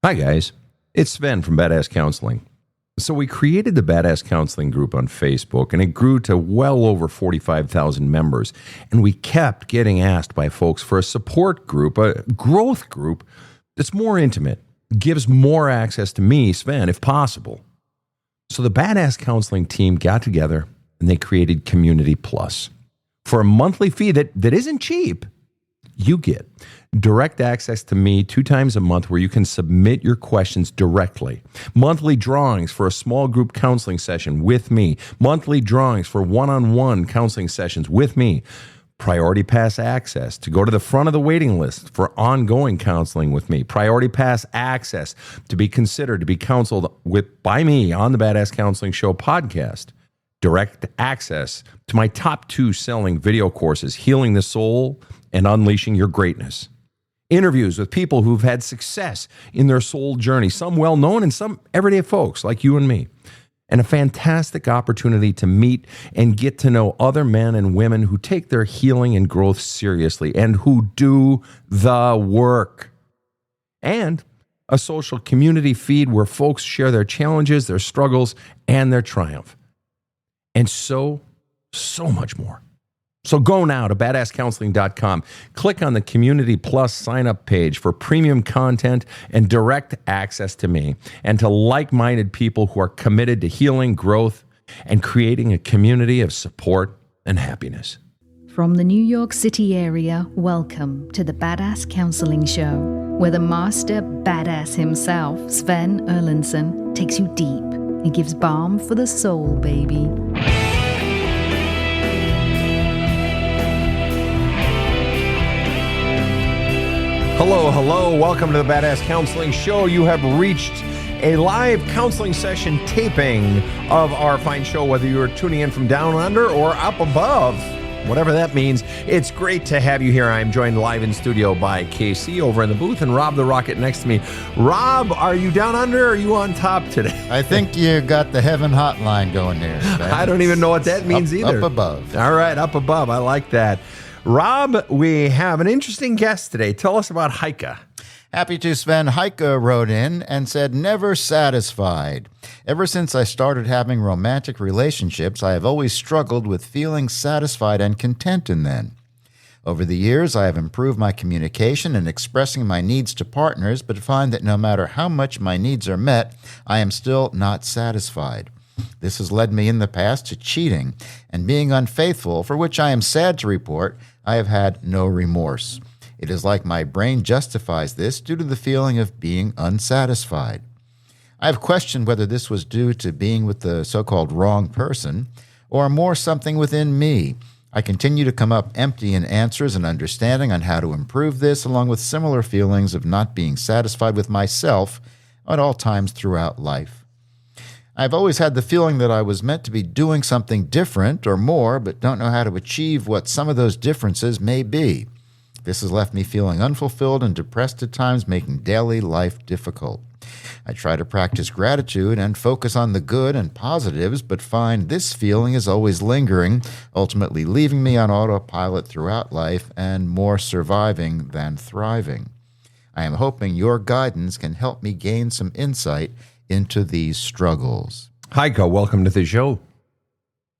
Hi, guys. It's Sven from Badass Counseling. So we created the Badass Counseling group on Facebook, and it grew to well over 45,000 members. And we kept getting asked by folks for a support group, a growth group that's more intimate, gives more access to me, Sven, if possible. So the Badass Counseling team got together, and they created Community Plus. For a monthly fee that isn't cheap, you get direct access to me 2 times a month where you can submit your questions directly. Monthly drawings for a small group counseling session with me. Monthly drawings for one-on-one counseling sessions with me. Priority Pass access to go to the front of the waiting list for ongoing counseling with me. Priority Pass access to be considered to be counseled by me on the Badass Counseling Show podcast. Direct access to my top 2 selling video courses, Healing the Soul and Unleashing Your Greatness. Interviews with people who've had success in their soul journey, some well-known and some everyday folks like you and me. And a fantastic opportunity to meet and get to know other men and women who take their healing and growth seriously and who do the work. And a social community feed where folks share their challenges, their struggles, and their triumph. And so much more. So go now to badasscounseling.com. Click on the Community Plus sign-up page for premium content and direct access to me and to like-minded people who are committed to healing, growth, and creating a community of support and happiness. From the New York City area, welcome to the Badass Counseling Show, where the master badass himself, Sven Erlandson, takes you deep and gives balm for the soul, baby. Hello. Welcome to the Badass Counseling Show. You have reached a live counseling session taping of our fine show, whether you are tuning in from down under or up above, whatever that means. It's great to have you here. I'm joined live in studio by KC over in the booth and Rob the Rocket next to me. Rob, are you down under or are you on top today? I think you got the heaven hotline going here, Sven. I don't even know what that means either. Up above. All right, up above. I like that. Rob, we have an interesting guest today. Tell us about Heike. Happy to, Sven. Heike wrote in and said, never satisfied. Ever since I started having romantic relationships, I have always struggled with feeling satisfied and content in them. Over the years, I have improved my communication and expressing my needs to partners, but find that no matter how much my needs are met, I am still not satisfied. This has led me in the past to cheating and being unfaithful, for which I am sad to report I have had no remorse. It is like my brain justifies this due to the feeling of being unsatisfied. I have questioned whether this was due to being with the so-called wrong person or more something within me. I continue to come up empty in answers and understanding on how to improve this, along with similar feelings of not being satisfied with myself at all times throughout life. I've always had the feeling that I was meant to be doing something different or more, but don't know how to achieve what some of those differences may be. This has left me feeling unfulfilled and depressed at times, making daily life difficult. I try to practice gratitude and focus on the good and positives, but find this feeling is always lingering, ultimately leaving me on autopilot throughout life and more surviving than thriving. I am hoping your guidance can help me gain some insight into these struggles. Heike, welcome to the show.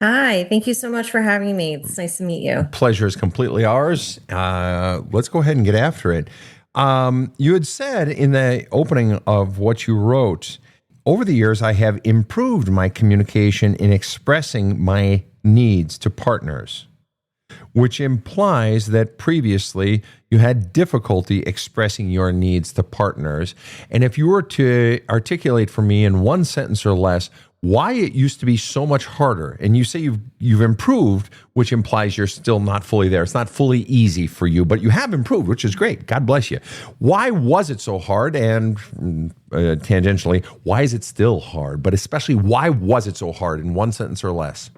Hi, thank you so much for having me. It's nice to meet you. Pleasure is completely ours. Let's go ahead and get after it. You had said in the opening of what you wrote, over the years, I have improved my communication in expressing my needs to partners, which implies that previously you had difficulty expressing your needs to partners. And if you were to articulate for me in one sentence or less why it used to be so much harder, and you say you've improved, which implies you're still not fully there. It's not fully easy for you, but you have improved, which is great. God bless you. Why was it so hard? And tangentially, why is it still hard? But especially, why was it so hard in one sentence or less?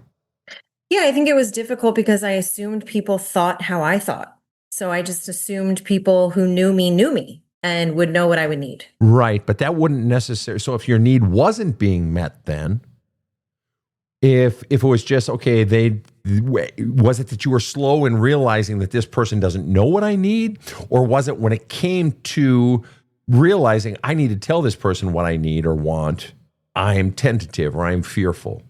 Yeah, I think it was difficult because I assumed people thought how I thought. So I just assumed people who knew me and would know what I would need. Right, but that wouldn't necessarily. So if your need wasn't being met then, if it was just, okay, was it that you were slow in realizing that this person doesn't know what I need? Or was it when it came to realizing I need to tell this person what I need or want, I'm tentative or I'm fearful?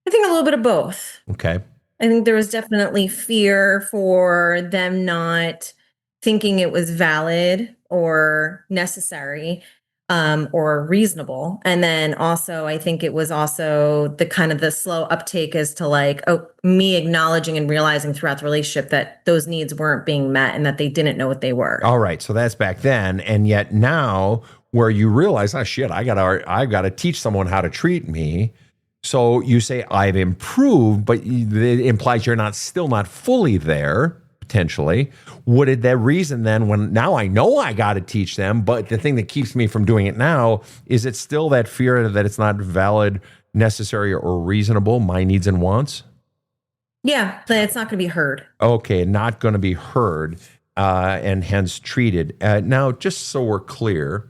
I think a little bit of both. Okay. I think there was definitely fear for them not thinking it was valid or necessary, or reasonable. And then also, I think it was also the kind of the slow uptake as to like, oh, me acknowledging and realizing throughout the relationship that those needs weren't being met and that they didn't know what they were. All right. So that's back then. And yet now where you realize, oh shit, I gotta teach someone how to treat me. So you say, I've improved, but it implies you're still not fully there, potentially. Would it that reason then, when now I know I got to teach them, but the thing that keeps me from doing it now, is it still that fear that it's not valid, necessary, or reasonable, my needs and wants? Yeah, but it's not going to be heard. Okay, not going to be heard, and hence treated. Now, just so we're clear,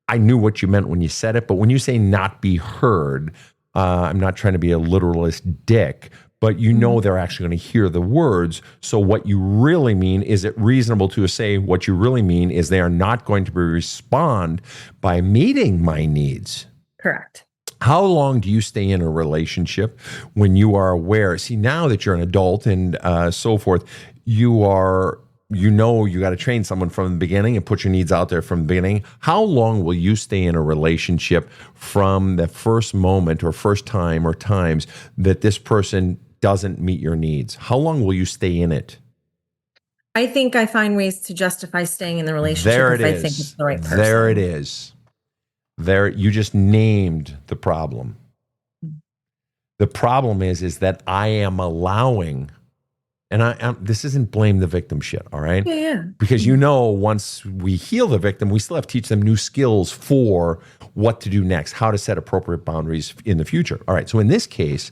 I knew what you meant when you said it, but when you say not be heard, I'm not trying to be a literalist dick, but you know they're actually going to hear the words. So what you really mean, is it reasonable to say what you really mean is they are not going to respond by meeting my needs? Correct. How long do you stay in a relationship when you are aware? See, now that you're an adult and so forth, you got to train someone from the beginning and put your needs out there from the beginning. How long will you stay in a relationship from the first moment or first time or times that this person doesn't meet your needs? How long will you stay in it? I think I find ways to justify staying in the relationship There it if I is. think it's the right person. There it is. There, you just named the problem. The problem is that I am allowing, and this isn't blame the victim shit, all right? Yeah. Because once we heal the victim, we still have to teach them new skills for what to do next, how to set appropriate boundaries in the future. All right, so in this case,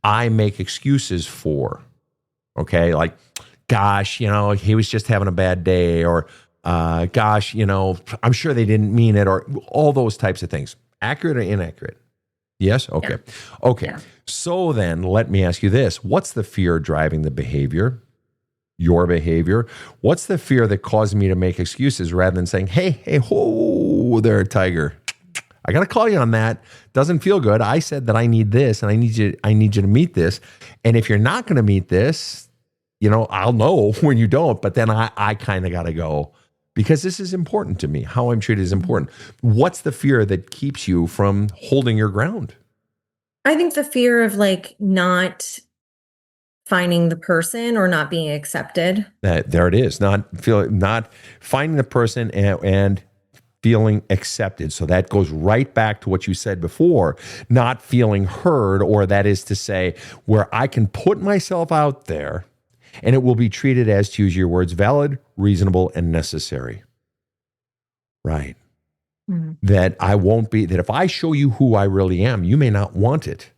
I make excuses for, okay, like, gosh, he was just having a bad day, or gosh, I'm sure they didn't mean it, or all those types of things. Accurate or inaccurate? Yes? Okay. Yeah. Okay. Yeah. So then let me ask you this. What's the fear driving the behavior? Your behavior? What's the fear that caused me to make excuses rather than saying, hey, whoa there, tiger. I got to call you on that. Doesn't feel good. I said that I need this and I need you to meet this. And if you're not going to meet this, I'll know when you don't, but then I kind of got to go because this is important to me. How I'm treated is important. What's the fear that keeps you from holding your ground? I think the fear of like not finding the person or not being accepted. There it is. Not finding the person and feeling accepted. So that goes right back to what you said before, not feeling heard, or that is to say, where I can put myself out there and it will be treated as, to use your words, valid, reasonable, and necessary. Right. Mm-hmm. That if I show you who I really am, you may not want it.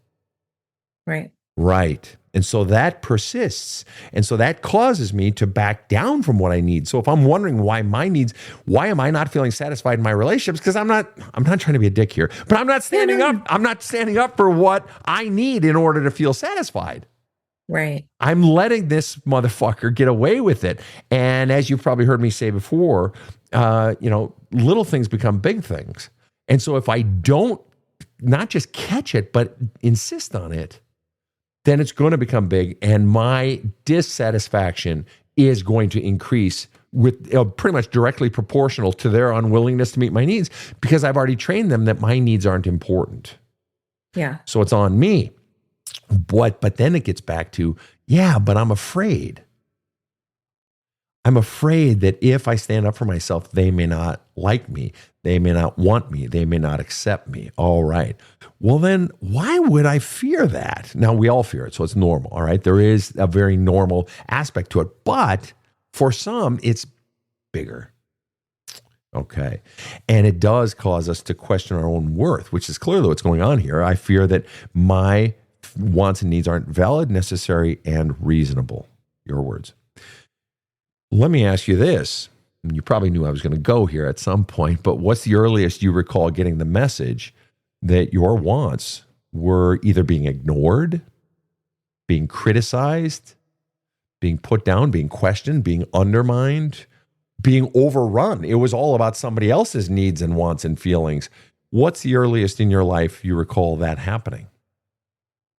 Right. Right. And so that persists. And so that causes me to back down from what I need. So if I'm wondering why am I not feeling satisfied in my relationships? Because I'm not trying to be a dick here, but I'm not standing up. I'm not standing up for what I need in order to feel satisfied. Right. I'm letting this motherfucker get away with it. And as you've probably heard me say before, little things become big things. And so if I don't not just catch it, but insist on it, then it's going to become big. And my dissatisfaction is going to increase with pretty much directly proportional to their unwillingness to meet my needs, because I've already trained them that my needs aren't important. Yeah. So it's on me. But then it gets back to, but I'm afraid. I'm afraid that if I stand up for myself, they may not like me. They may not want me. They may not accept me. All right. Well, then why would I fear that? Now, we all fear it, so it's normal. All right. There is a very normal aspect to it. But for some, it's bigger. Okay. And it does cause us to question our own worth, which is clearly what's going on here. I fear that my wants and needs aren't valid, necessary, and reasonable. Your words. Let me ask you this. You probably knew I was going to go here at some point, but what's the earliest you recall getting the message that your wants were either being ignored, being criticized, being put down, being questioned, being undermined, being overrun. It was all about somebody else's needs and wants and feelings. What's the earliest in your life you recall that happening?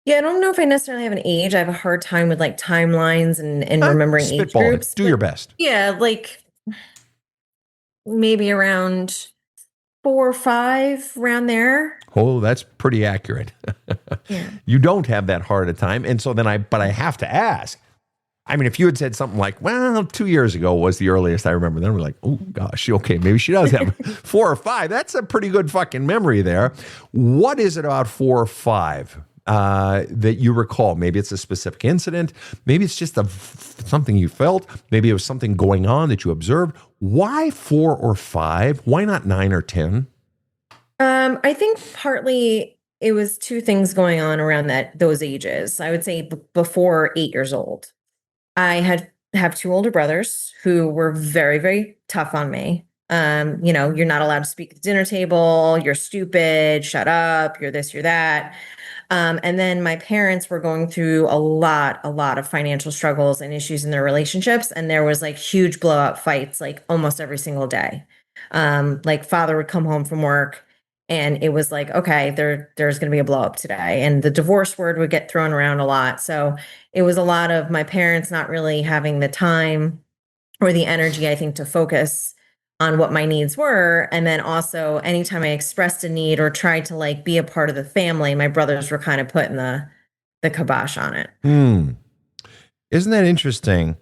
Yeah, I don't know if I necessarily have an age. I have a hard time with like timelines and remembering age Spitballing. groups. Do your best. Yeah, like maybe around 4 or 5, around there. Oh, that's pretty accurate. Yeah. You don't have that hard a time. And so then I have to ask. I mean, if you had said something like, well, 2 years ago was the earliest I remember, then we're like, oh gosh, okay, maybe she does have 4 or 5. That's a pretty good fucking memory there. What is it about 4 or 5 that you recall? Maybe it's a specific incident. Maybe it's just something you felt. Maybe it was something going on that you observed. Why 4 or 5? Why not 9 or 10? I think partly it was 2 things going on around those ages. I would say before 8 years old. I have 2 older brothers who were very, very tough on me. You're not allowed to speak at the dinner table. You're stupid. Shut up. You're this, you're that. And then my parents were going through a lot of financial struggles and issues in their relationships. And there was like huge blowout fights, like almost every single day. Like father would come home from work and it was like, okay, there's going to be a blow up today. And the divorce word would get thrown around a lot. So it was a lot of my parents not really having the time or the energy, I think, to focus on what my needs were. And then also anytime I expressed a need or tried to like be a part of the family, my brothers were kind of putting the kibosh on it. Isn't that interesting?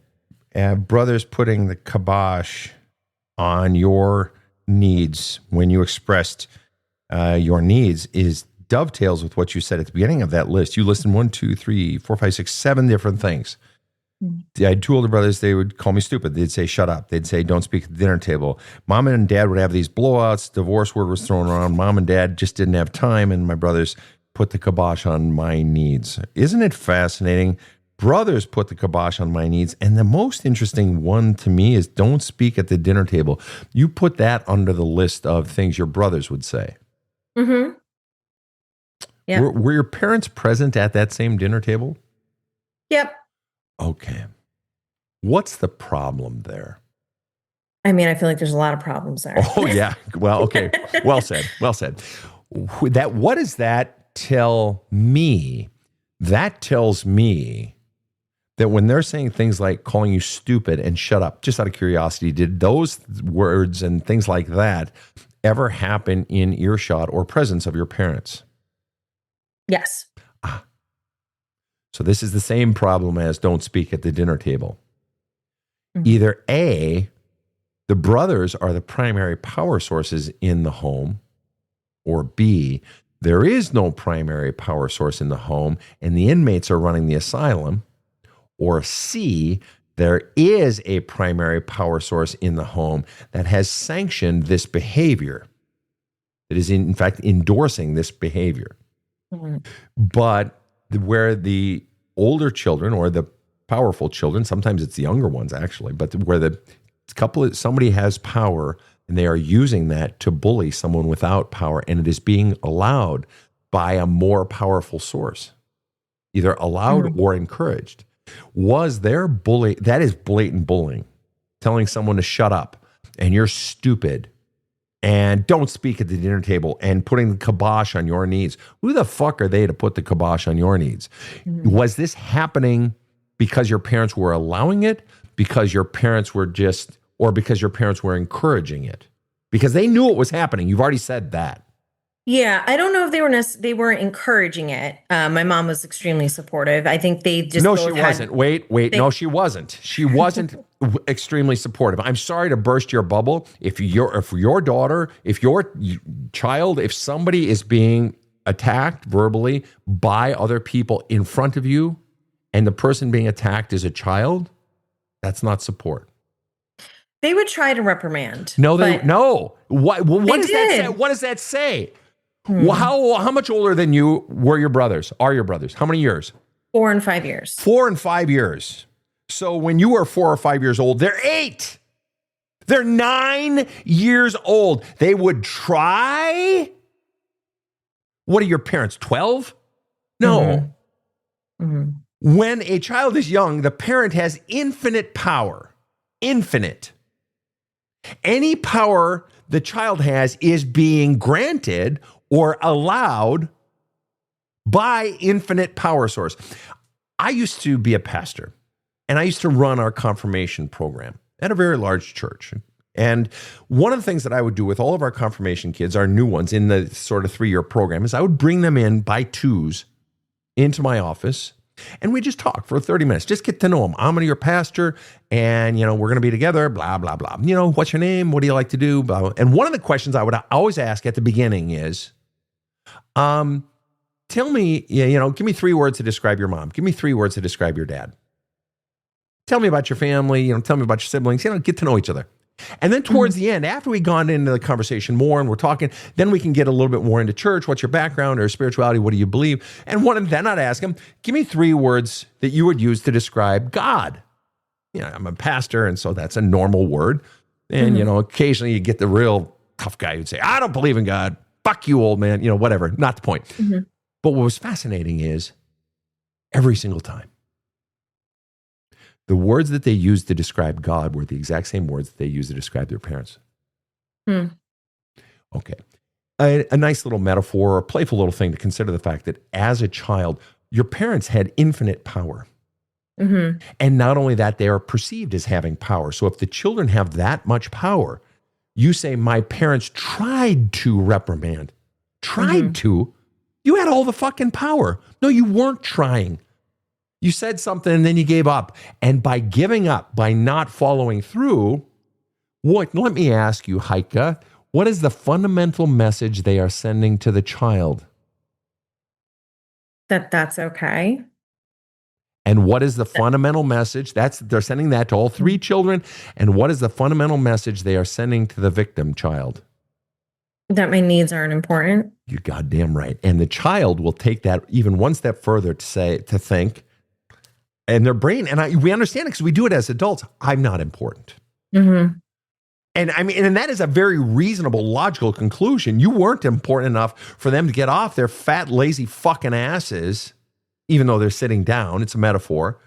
Brothers putting the kibosh on your needs when you expressed your needs is dovetails with what you said at the beginning of that list. You listed 1, 2, 3, 4, 5, 6, 7 different things. I had 2 older brothers. They would call me stupid. They'd say, shut up. They'd say, don't speak at the dinner table. Mom and dad would have these blowouts. Divorce word was thrown around. Mom and dad just didn't have time. And my brothers put the kibosh on my needs. Isn't it fascinating? Brothers put the kibosh on my needs. And the most interesting one to me is don't speak at the dinner table. You put that under the list of things your brothers would say. Mm-hmm. Yeah. Were your parents present at that same dinner table? Yep. Okay. What's the problem there? I mean, I feel like there's a lot of problems there. Oh, yeah. Well, okay. Well said. Well said. What does that tell me? That tells me that when they're saying things like calling you stupid and shut up, just out of curiosity, did those words and things like that ever happen in earshot or presence of your parents? Yes. So this is the same problem as don't speak at the dinner table. Mm-hmm. Either A, the brothers are the primary power sources in the home, or B, there is no primary power source in the home and the inmates are running the asylum, or C, there is a primary power source in the home that has sanctioned this behavior, that is in fact endorsing this behavior. Mm-hmm. But where the older children or the powerful children, sometimes it's the younger ones actually, but where somebody has power and they are using that to bully someone without power, and it is being allowed by a more powerful source, either allowed or encouraged. Was there bully? That is blatant bullying, telling someone to shut up and you're stupid and don't speak at the dinner table and putting the kibosh on your needs. Who the fuck are they to put the kibosh on your needs? Mm-hmm. Was this happening because your parents were allowing it, because your parents were or because your parents were encouraging it? Because they knew it was happening. You've already said that. Yeah, I don't know if they were encouraging it. My mom was extremely supportive. I think they just no, she wasn't. Wait. No, she wasn't. She wasn't extremely supportive. I'm sorry to burst your bubble. If your daughter, if your child, if somebody is being attacked verbally by other people in front of you, and the person being attacked is a child, that's not support. They would try to reprimand. No. What does did. that say? What does that say? Well, how much older than you were your brothers? Are your brothers? How many years? 4 and 5 years. 4 and 5 years. So when you were 4 or 5 years old, they're 8. They're 9 years old. They would try. What are your parents? 12? No. Mm-hmm. When a child is young, the parent has infinite power. Infinite. Any power the child has is being granted or allowed by infinite power source. I used to be a pastor, and I used to run our confirmation program at a very large church. And one of the things that I would do with all of our confirmation kids, our new ones in the sort of 3-year program, is I would bring them in by twos into my office, and we just talk for 30 minutes. Just get to know them. I'm your pastor, and, we're going to be together, blah, blah, blah. What's your name? What do you like to do? Blah, blah. And one of the questions I would always ask at the beginning is, tell me, give me 3 words to describe your mom. Give me 3 words to describe your dad. Tell me about your family, tell me about your siblings, get to know each other. And then towards the end, after we've gone into the conversation more and we're talking, then we can get a little bit more into church. What's your background or spirituality? What do you believe? And then I'd ask them, give me 3 words that you would use to describe God. I'm a pastor, and so that's a normal word. And, occasionally you get the real tough guy who'd say, I don't believe in God. Fuck you, old man. Whatever. Not the point. But what was fascinating is every single time, the words that they used to describe God were the exact same words that they used to describe their parents. Okay. A nice little metaphor or a playful little thing to consider the fact that as a child, your parents had infinite power. And not only that, they are perceived as having power. So if the children have that much power, you say, my parents tried to reprimand, to. You had all the fucking power. No, you weren't trying. You said something and then you gave up. And by giving up, by not following through, let me ask you, Heike, what is the fundamental message they are sending to the child? That's okay. And what is the fundamental message? They're sending that to all 3 children. And what is the fundamental message they are sending to the victim child? That my needs aren't important. You're goddamn right. And the child will take that even one step further to think, and their brain, and we understand it because we do it as adults, I'm not important. And and that is a very reasonable, logical conclusion. You weren't important enough for them to get off their fat, lazy fucking asses, even though they're sitting down. It's a metaphor.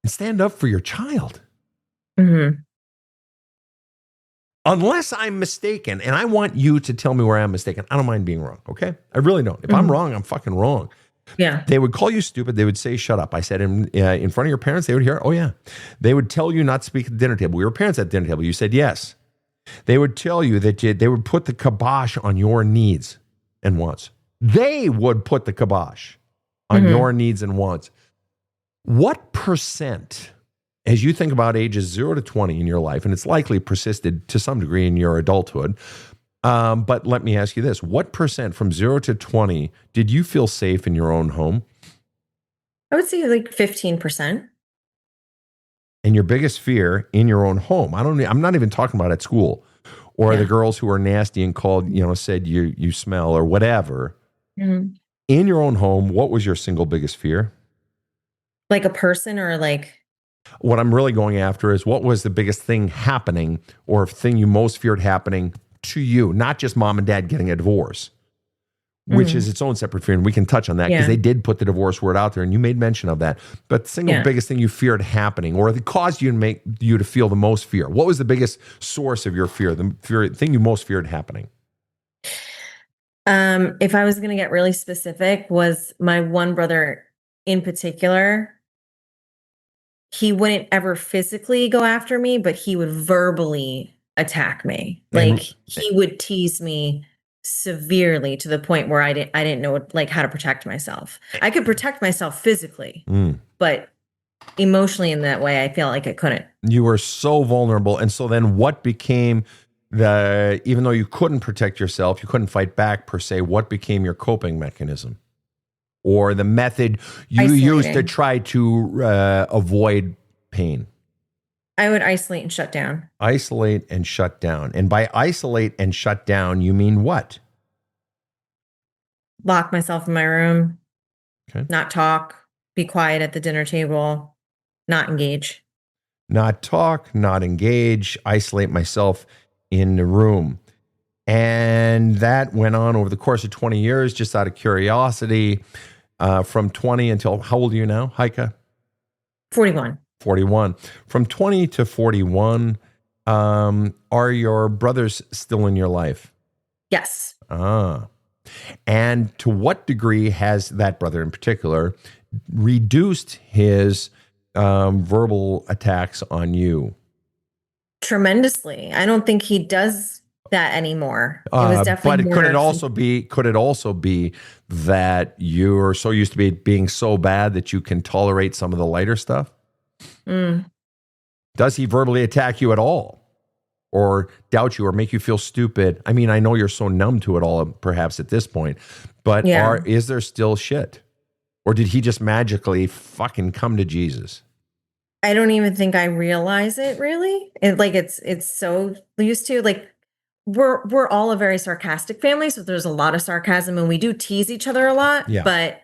And stand up for your child. Unless I'm mistaken, and I want you to tell me where I'm mistaken. I don't mind being wrong, okay? I really don't. If I'm wrong, I'm fucking wrong. Yeah. They would call you stupid. They would say, shut up. I said, in front of your parents, they would hear, oh, yeah. They would tell you not to speak at the dinner table. We were parents at the dinner table. You said yes. They would tell you that they would put the kibosh on your needs and wants. They would put the kibosh on your needs and wants. What percent, as you think about ages 0 to 20 in your life, and it's likely persisted to some degree in your adulthood, but let me ask you this. What percent from 0 to 20 did you feel safe in your own home? I would say like 15%. And your biggest fear in your own home? I'm not even talking about at school or the girls who are nasty and called, said you smell or whatever. In your own home, what was your single biggest fear? Like a person or like? What I'm really going after is what was the biggest thing happening or thing you most feared happening to you, not just mom and dad getting a divorce, which is its own separate fear. And we can touch on that because they did put the divorce word out there and you made mention of that. But the single biggest thing you feared happening or that caused you to feel the most fear. What was the biggest source of your fear, thing you most feared happening? If I was going to get really specific, was my one brother in particular. He wouldn't ever physically go after me, but he would verbally attack me. Like he would tease me severely to the point where I didn't know how to protect myself. I could protect myself physically, but emotionally in that way, I feel like I couldn't. You were so vulnerable. And so then what became even though you couldn't protect yourself, you couldn't fight back per se, what became your coping mechanism? Or the method you used to try to avoid pain? I would isolate and shut down. Isolate and shut down. And by isolate and shut down, you mean what? Lock myself in my room. Okay. Not talk. Be quiet at the dinner table. Not engage. Not talk, not engage. Isolate myself in the room. And that went on over the course of 20 years, just out of curiosity, from 20 until, how old are you now, Heike? 41. 41. From 20 to 41, Are your brothers still in your life? Yes. And to what degree has that brother in particular reduced his verbal attacks on you? Tremendously. I don't think he does that anymore. It was definitely but could it also be that you're so used to being so bad that you can tolerate some of the lighter stuff? Does he verbally attack you at all? Or doubt you or make you feel stupid? I mean, I know you're so numb to it all perhaps at this point, but is there still shit? Or did he just magically fucking come to Jesus? I don't even think I realize it really. It's so used to, like, we're all a very sarcastic family, so there's a lot of sarcasm and we do tease each other a lot, but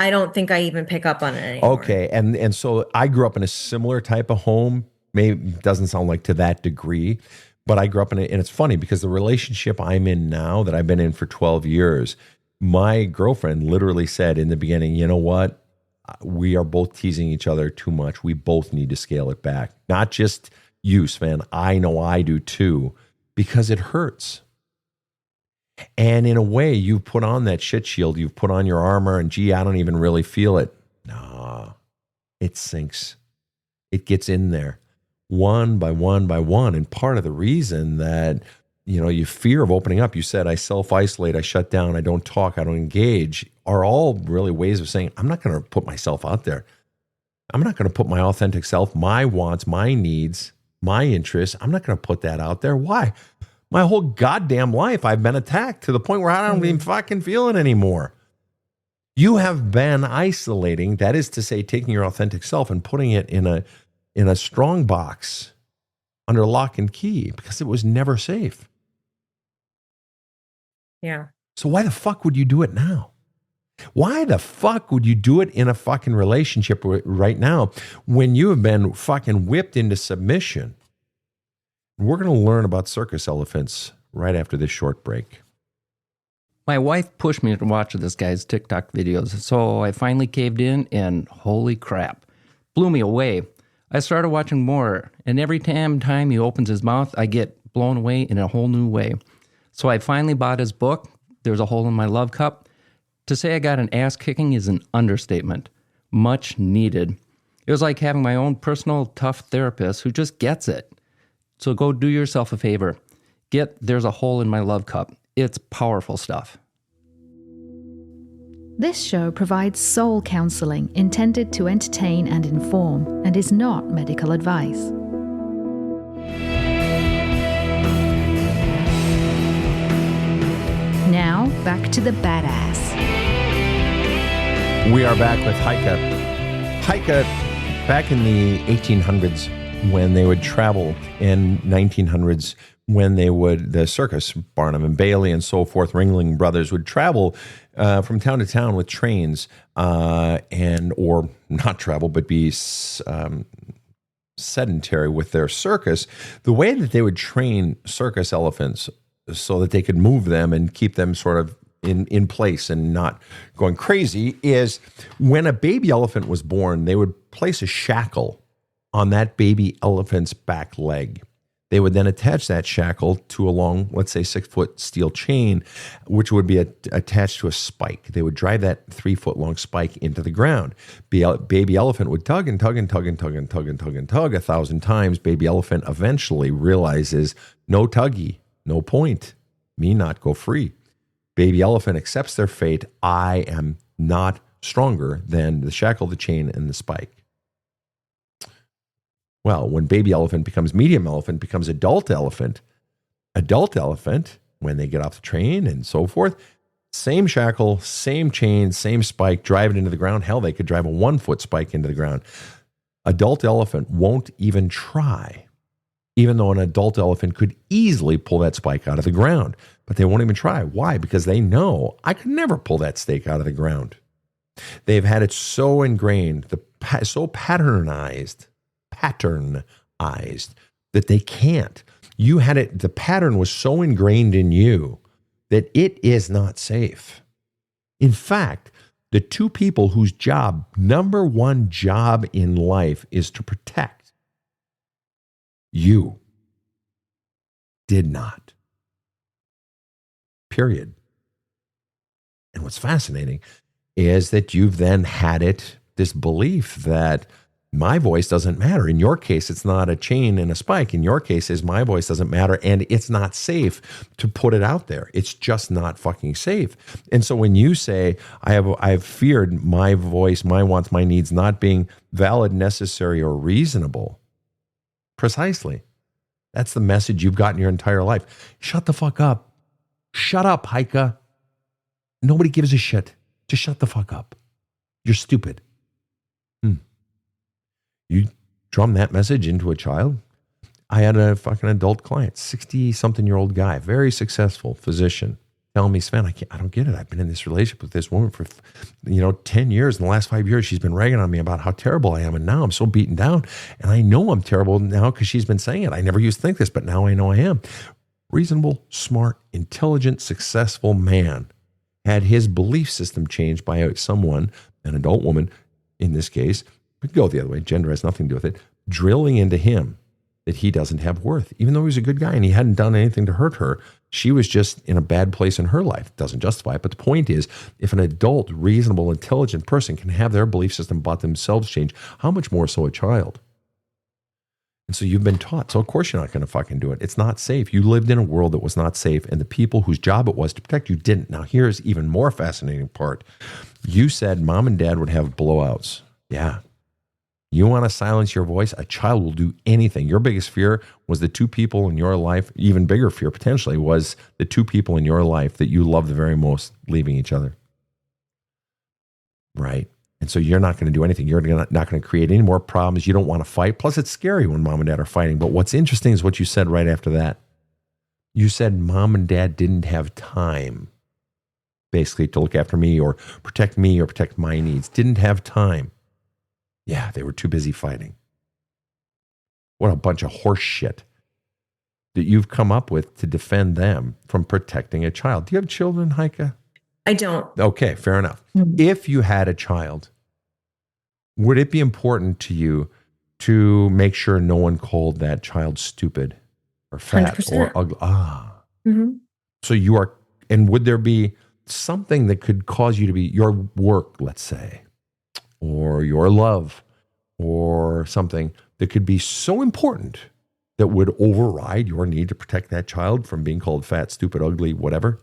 I don't think I even pick up on it anymore. Okay, and so I grew up in a similar type of home. Maybe doesn't sound like to that degree, but I grew up in it, and it's funny because the relationship I'm in now that I've been in for 12 years, my girlfriend literally said in the beginning, you know what? We are both teasing each other too much. We both need to scale it back. Not just you, Sven. I know I do too, because it hurts. And in a way, you've put on that shit shield. You've put on your armor, and gee, I don't even really feel it. No, it sinks. It gets in there. One by one by one. And part of the reason that, you fear of opening up, you said, I self-isolate, I shut down, I don't talk, I don't engage, are all really ways of saying, I'm not going to put myself out there. I'm not going to put my authentic self, my wants, my needs, my interests, I'm not going to put that out there. Why? My whole goddamn life, I've been attacked to the point where I don't even fucking feel it anymore. You have been isolating, that is to say, taking your authentic self and putting it in a strong box under lock and key because it was never safe. Yeah. So why the fuck would you do it now? Why the fuck would you do it in a fucking relationship right now when you have been fucking whipped into submission? We're going to learn about circus elephants right after this short break. My wife pushed me to watch this guy's TikTok videos, so I finally caved in, and holy crap, blew me away. I started watching more, and every time he opens his mouth, I get blown away in a whole new way. So I finally bought his book, There's a Hole in My Love Cup. To say I got an ass kicking is an understatement. Much needed. It was like having my own personal tough therapist who just gets it. So go do yourself a favor. Get There's a Hole in My Love Cup. It's powerful stuff. This show provides soul counseling intended to entertain and inform and is not medical advice. Now, back to the badass. We are back with Heike. Heike, back in the 1800s when they would travel, in 1900s when they would, the circus, Barnum and Bailey and so forth, Ringling Brothers would travel from town to town with trains or not travel, but be sedentary with their circus. The way that they would train circus elephants so that they could move them and keep them sort of in place and not going crazy is when a baby elephant was born, they would place a shackle on that baby elephant's back leg. They would then attach that shackle to a long, let's say 6-foot steel chain, which would be attached to a spike. They would drive that 3-foot long spike into the ground. Baby elephant would tug and tug and tug and tug and tug and tug and tug 1,000 times. Baby elephant eventually realizes no tuggy, no point, me not go free. Baby elephant accepts their fate. I am not stronger than the shackle, the chain, and the spike. Well, when baby elephant becomes medium elephant, becomes adult elephant, when they get off the train and so forth, same shackle, same chain, same spike, drive it into the ground. Hell, they could drive a 1-foot spike into the ground. Adult elephant won't even try, even though an adult elephant could easily pull that spike out of the ground. But they won't even try. Why? Because they know I could never pull that stake out of the ground. They've had it so ingrained, so patternized that they can't. You had it, the pattern was so ingrained in you that it is not safe. In fact, the two people whose number one job in life is to protect you, Did not. Period. And what's fascinating is that you've then had this belief that my voice doesn't matter. In your case, it's not a chain and a spike. In your case, is my voice doesn't matter, and it's not safe to put it out there. It's just not fucking safe. And so when you say, I've feared my voice, my wants, my needs not being valid, necessary, or reasonable, precisely. That's the message you've gotten your entire life. Shut the fuck up. Shut up, Heike. Nobody gives a shit. Just shut the fuck up. You're stupid. You drum that message into a child. I had a fucking adult client, 60-something-year-old guy, very successful physician, telling me, Sven, I don't get it. I've been in this relationship with this woman for 10 years. In the last 5 years, she's been ragging on me about how terrible I am. And now I'm so beaten down. And I know I'm terrible now because she's been saying it. I never used to think this, but now I know I am. Reasonable, smart, intelligent, successful man had his belief system changed by someone, an adult woman in this case. Could go the other way. Gender has nothing to do with it. Drilling into him that he doesn't have worth, even though he was a good guy and he hadn't done anything to hurt her. She was just in a bad place in her life. Doesn't justify it. But the point is, if an adult, reasonable, intelligent person can have their belief system about themselves change, how much more so a child? And so you've been taught. So of course you're not going to fucking do it. It's not safe. You lived in a world that was not safe, and the people whose job it was to protect you didn't. Now here's even more fascinating part. You said mom and dad would have blowouts. Yeah. You want to silence your voice? A child will do anything. Your biggest fear was the two people in your life, even bigger fear potentially, was the two people in your life that you love the very most leaving each other. Right? And so you're not going to do anything. You're not going to create any more problems. You don't want to fight. Plus, it's scary when mom and dad are fighting. But what's interesting is what you said right after that. You said mom and dad didn't have time, basically, to look after me or protect my needs. Didn't have time. Yeah, they were too busy fighting. What a bunch of horse shit that you've come up with to defend them from protecting a child. Do you have children, Heike? I don't. Okay, fair enough. Mm-hmm. If you had a child, would it be important to you to make sure no one called that child stupid or fat 100%. Or ugly? Mm-hmm. So you are, and would there be something that could cause you to be, your work, let's say, or your love, or something that could be so important that would override your need to protect that child from being called fat, stupid, ugly, whatever?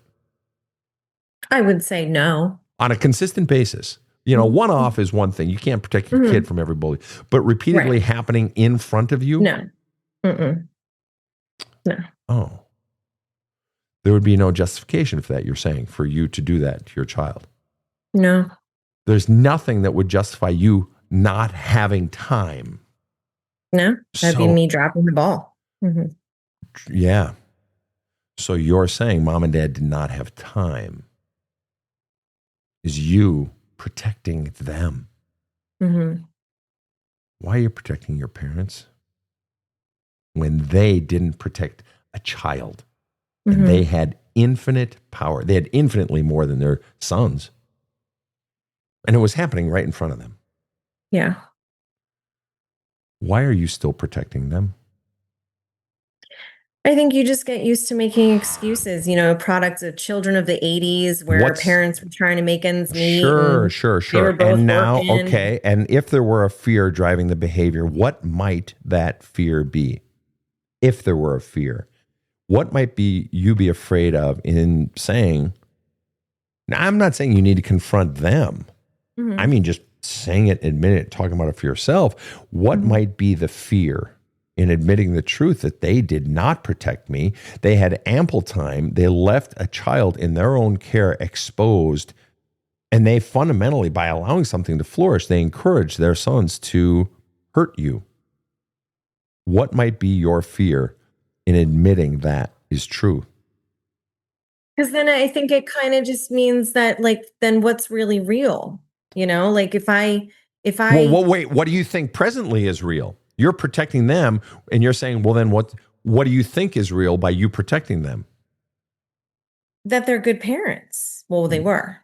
I would say no. On a consistent basis. One-off is one thing. You can't protect your kid from every bully. But repeatedly happening in front of you? No. Mm-mm. No. Oh. There would be no justification for that, you're saying, for you to do that to your child? No. There's nothing that would justify you not having time. No, that'd be me dropping the ball. Mm-hmm. Yeah. So you're saying mom and dad did not have time. Is you protecting them? Mm-hmm. Why are you protecting your parents when they didn't protect a child? And they had infinite power. They had infinitely more than their sons. And it was happening right in front of them. Yeah. Why are you still protecting them? I think you just get used to making excuses, products of children of the 80s where parents were trying to make ends meet. Sure. They were both and now, working. Okay. And if there were a fear driving the behavior, what might that fear be? If there were a fear, what might you be afraid of in saying, now I'm not saying you need to confront them. Mm-hmm. I mean, just saying it, admitting it, talking about it for yourself. What might be the fear in admitting the truth that they did not protect me? They had ample time. They left a child in their own care exposed. And they fundamentally, by allowing something to flourish, they encouraged their sons to hurt you. What might be your fear in admitting that is true? Because then I think it kind of just means that, then what's really real? If I well, wait, what do you think presently is real? You're protecting them, and you're saying, well, then what do you think is real by you protecting them? That they're good parents. Well, they were.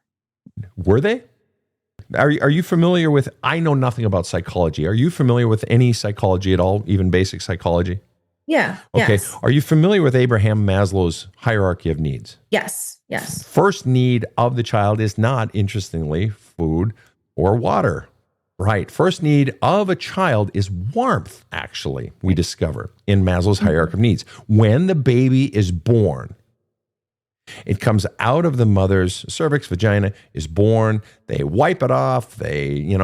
Were they? Are you familiar with, I know nothing about psychology. Are you familiar with any psychology at all, even basic psychology? Yeah. Okay. Yes. Are you familiar with Abraham Maslow's hierarchy of needs? Yes. Yes. First need of the child is not, interestingly, food or water. Right. First need of a child is warmth, actually, we discover in Maslow's hierarchy of needs. When the baby is born, it comes out of the mother's cervix, vagina, is born. They wipe it off. They,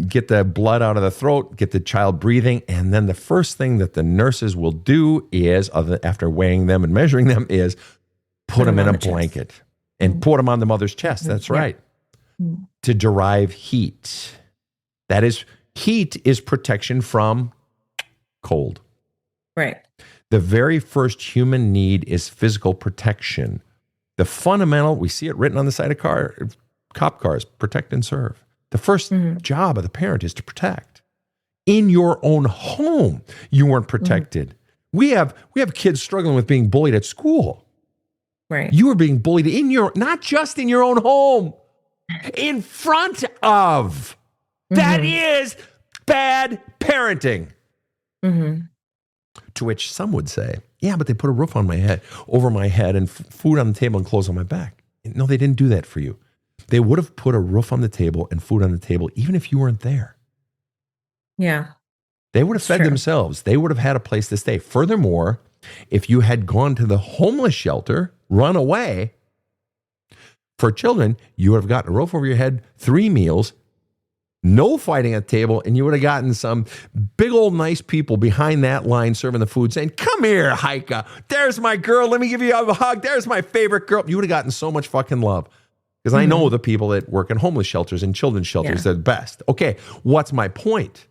get the blood out of the throat, get the child breathing. And then the first thing that the nurses will do is, after weighing them and measuring them, is put them in a blanket and put them on the mother's chest. That's right. To derive heat. That is, heat is protection from cold. Right. The very first human need is physical protection. The fundamental, we see it written on the side of cop cars, protect and serve. The first job of the parent is to protect. In your own home, you weren't protected. We have kids struggling with being bullied at school. Right. You were being bullied not just in your own home, in front of. That is bad parenting. To which some would say, yeah, but they put a roof on my head, over my head, and food on the table and clothes on my back. No, they didn't do that for you. They would have put a roof on the table and food on the table, even if you weren't there. Yeah. They would have fed themselves. They would have had a place to stay. Furthermore, if you had gone to the homeless shelter, run away, for children, you would have gotten a roof over your head, 3 meals, no fighting at the table, and you would have gotten some big old nice people behind that line serving the food saying, come here, Heike. There's my girl. Let me give you a hug. There's my favorite girl. You would have gotten so much fucking love. Because I know the people that work in homeless shelters and children's shelters, they're the best. Okay, what's my point?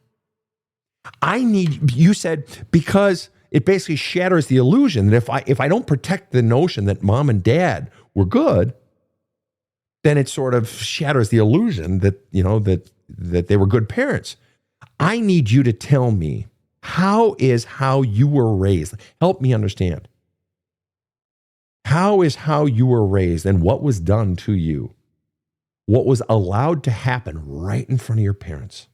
You said, because it basically shatters the illusion that if I don't protect the notion that mom and dad were good, then it sort of shatters the illusion that, that they were good parents. I need you to tell me, how you were raised? Help me understand. How you were raised and what was done to you? What was allowed to happen right in front of your parents?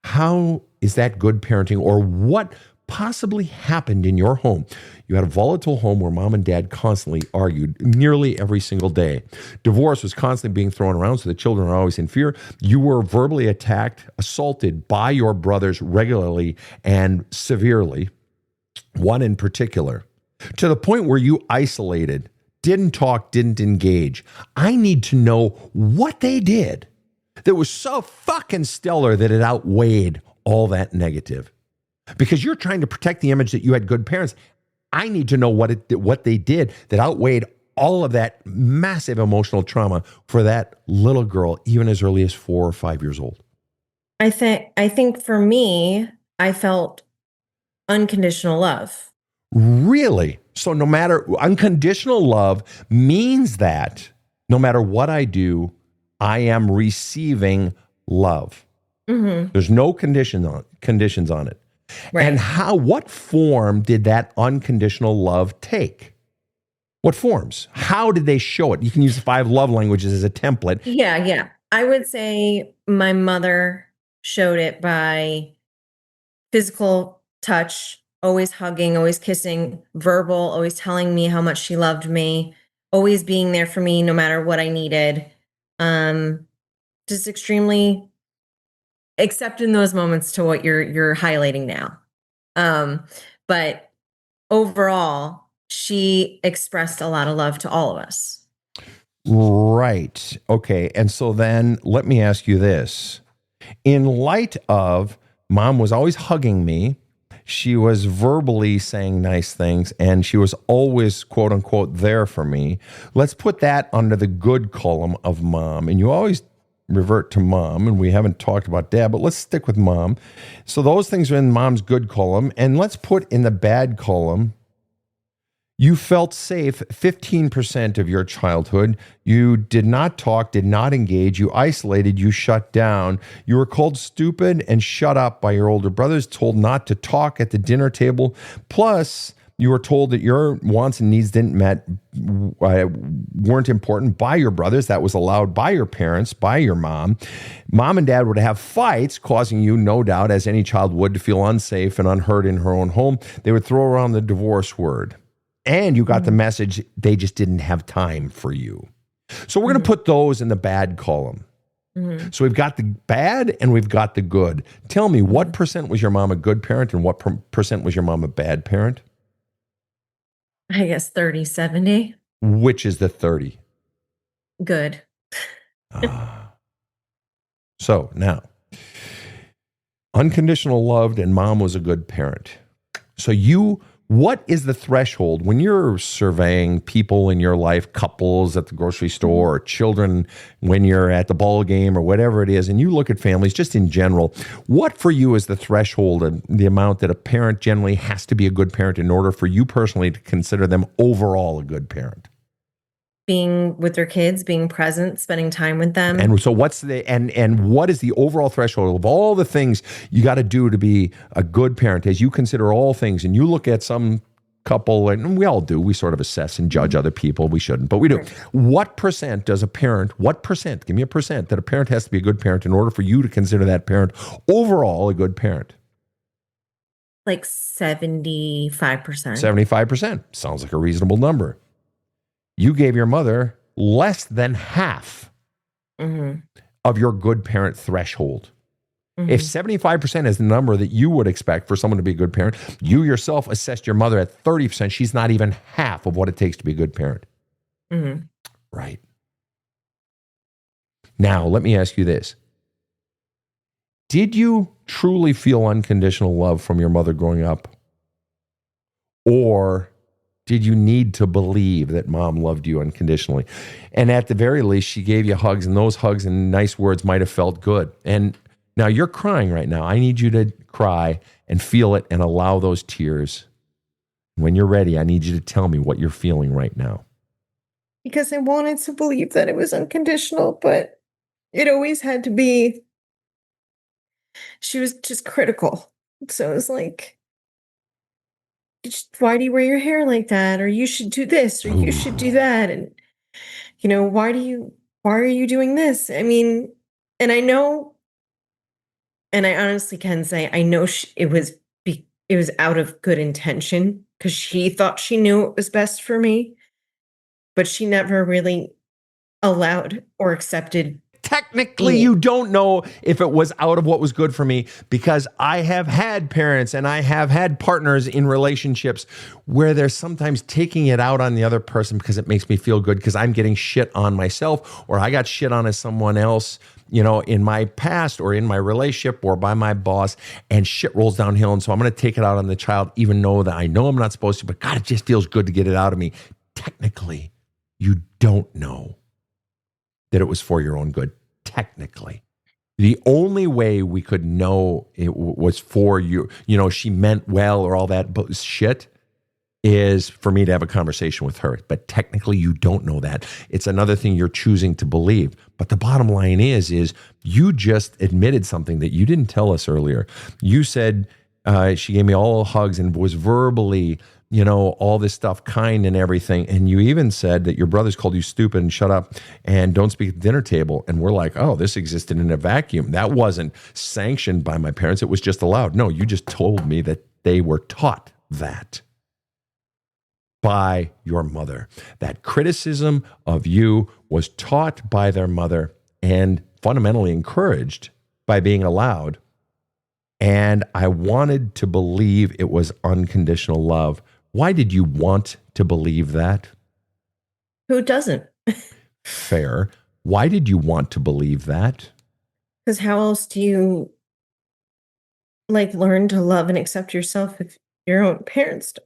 How is that good parenting, or what possibly happened in your home? You had a volatile home where mom and dad constantly argued nearly every single day. Divorce was constantly being thrown around, so the children are always in fear. You were verbally attacked, assaulted by your brothers regularly and severely, one in particular, to the point where you isolated, didn't talk, didn't engage. I need to know what they did that was so fucking stellar that it outweighed all that negative. Because you're trying to protect the image that you had good parents. I need to know what they did that outweighed all of that massive emotional trauma for that little girl, even as early as 4 or 5 years old. I think for me, I felt unconditional love. Really? So unconditional love means that no matter what I do, I am receiving love. There's no conditions on it. Right. And what form did that unconditional love take? What forms? How did they show it? You can use the 5 love languages as a template. Yeah. I would say my mother showed it by physical touch, always hugging, always kissing, verbal, always telling me how much she loved me, always being there for me no matter what I needed. Just extremely except in those moments to what you're highlighting now. But overall, she expressed a lot of love to all of us. Right. Okay. And so then let me ask you this. In light of mom was always hugging me, she was verbally saying nice things, and she was always, quote unquote, there for me. Let's put that under the good column of mom. And you always revert to mom, and we haven't talked about dad, but let's stick with mom. So those things are in mom's good column. And let's put in the bad column, you felt safe 15% of your childhood. You did not talk, did not engage. You isolated, you shut down. You were called stupid and shut up by your older brothers, told not to talk at the dinner table. Plus, You were told that your wants and needs weren't important by your brothers. That was allowed by your parents, by your mom. Mom and dad would have fights, causing you, no doubt, as any child would, to feel unsafe and unheard in her own home. They would throw around the divorce word. And you got the message they just didn't have time for you. So we're going to put those in the bad column. So we've got the bad and we've got the good. Tell me, what percent was your mom a good parent and what percent was your mom a bad parent? I guess 30-70. Which is the 30? Good. So now, unconditional loved and mom was a good parent. So what is the threshold when you're surveying people in your life, couples at the grocery store, or children when you're at the ball game or whatever it is, and you look at families just in general, what for you is the threshold and the amount that a parent generally has to be a good parent in order for you personally to consider them overall a good parent? Being with their kids, being present, spending time with them. And so what is the overall threshold of all the things you got to do to be a good parent as you consider all things, and you look at some couple, and we all do, we sort of assess and judge other people. We shouldn't, but we do. Right. What percent, give me a percent that a parent has to be a good parent in order for you to consider that parent overall a good parent? Like 75%. 75%. Sounds like a reasonable number. You gave your mother less than half of your good parent threshold. If 75% is the number that you would expect for someone to be a good parent, you yourself assessed your mother at 30%. She's not even half of what it takes to be a good parent. Right. Now, let me ask you this. Did you truly feel unconditional love from your mother growing up? Or did you need to believe that mom loved you unconditionally? And at the very least, she gave you hugs, and those hugs and nice words might have felt good. And now you're crying right now. I need you to cry and feel it and allow those tears. When you're ready, I need you to tell me what you're feeling right now. Because I wanted to believe that it was unconditional, but it always had to be. She was just critical. So it was like, why do you wear your hair like that? Or you should do this, or you should do that. And, why are you doing this? I mean, and I know, and I honestly can say, I know it was out of good intention because she thought she knew what was best for me, but she never really allowed or accepted. Technically, you don't know if it was out of what was good for me, because I have had parents and I have had partners in relationships where they're sometimes taking it out on the other person because it makes me feel good because I'm getting shit on myself, or I got shit on as someone else, in my past or in my relationship or by my boss, and shit rolls downhill. And so I'm going to take it out on the child, even though that I know I'm not supposed to, but God, it just feels good to get it out of me. Technically, you don't know that it was for your own good. Technically, the only way we could know it was for you, she meant well or all that shit, is for me to have a conversation with her. But technically, you don't know that. It's another thing you're choosing to believe. But the bottom line is you just admitted something that you didn't tell us earlier. You said she gave me all hugs and was verbally, all this stuff, kind and everything. And you even said that your brothers called you stupid and shut up and don't speak at the dinner table. And we're like, oh, this existed in a vacuum. That wasn't sanctioned by my parents. It was just allowed. No, you just told me that they were taught that by your mother. That criticism of you was taught by their mother and fundamentally encouraged by being allowed. And I wanted to believe it was unconditional love. Why did you want to believe that? Who doesn't? Fair. Why did you want to believe that? Because how else do you learn to love and accept yourself if your own parents don't?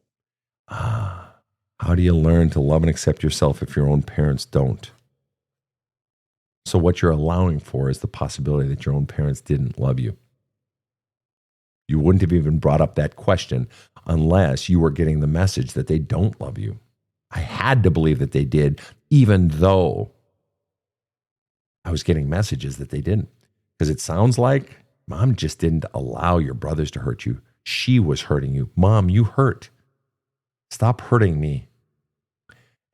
How do you learn to love and accept yourself if your own parents don't? So what you're allowing for is the possibility that your own parents didn't love you. You wouldn't have even brought up that question unless you were getting the message that they don't love you. I had to believe that they did, even though I was getting messages that they didn't. Because it sounds like mom just didn't allow your brothers to hurt you. She was hurting you. Mom, you hurt. Stop hurting me.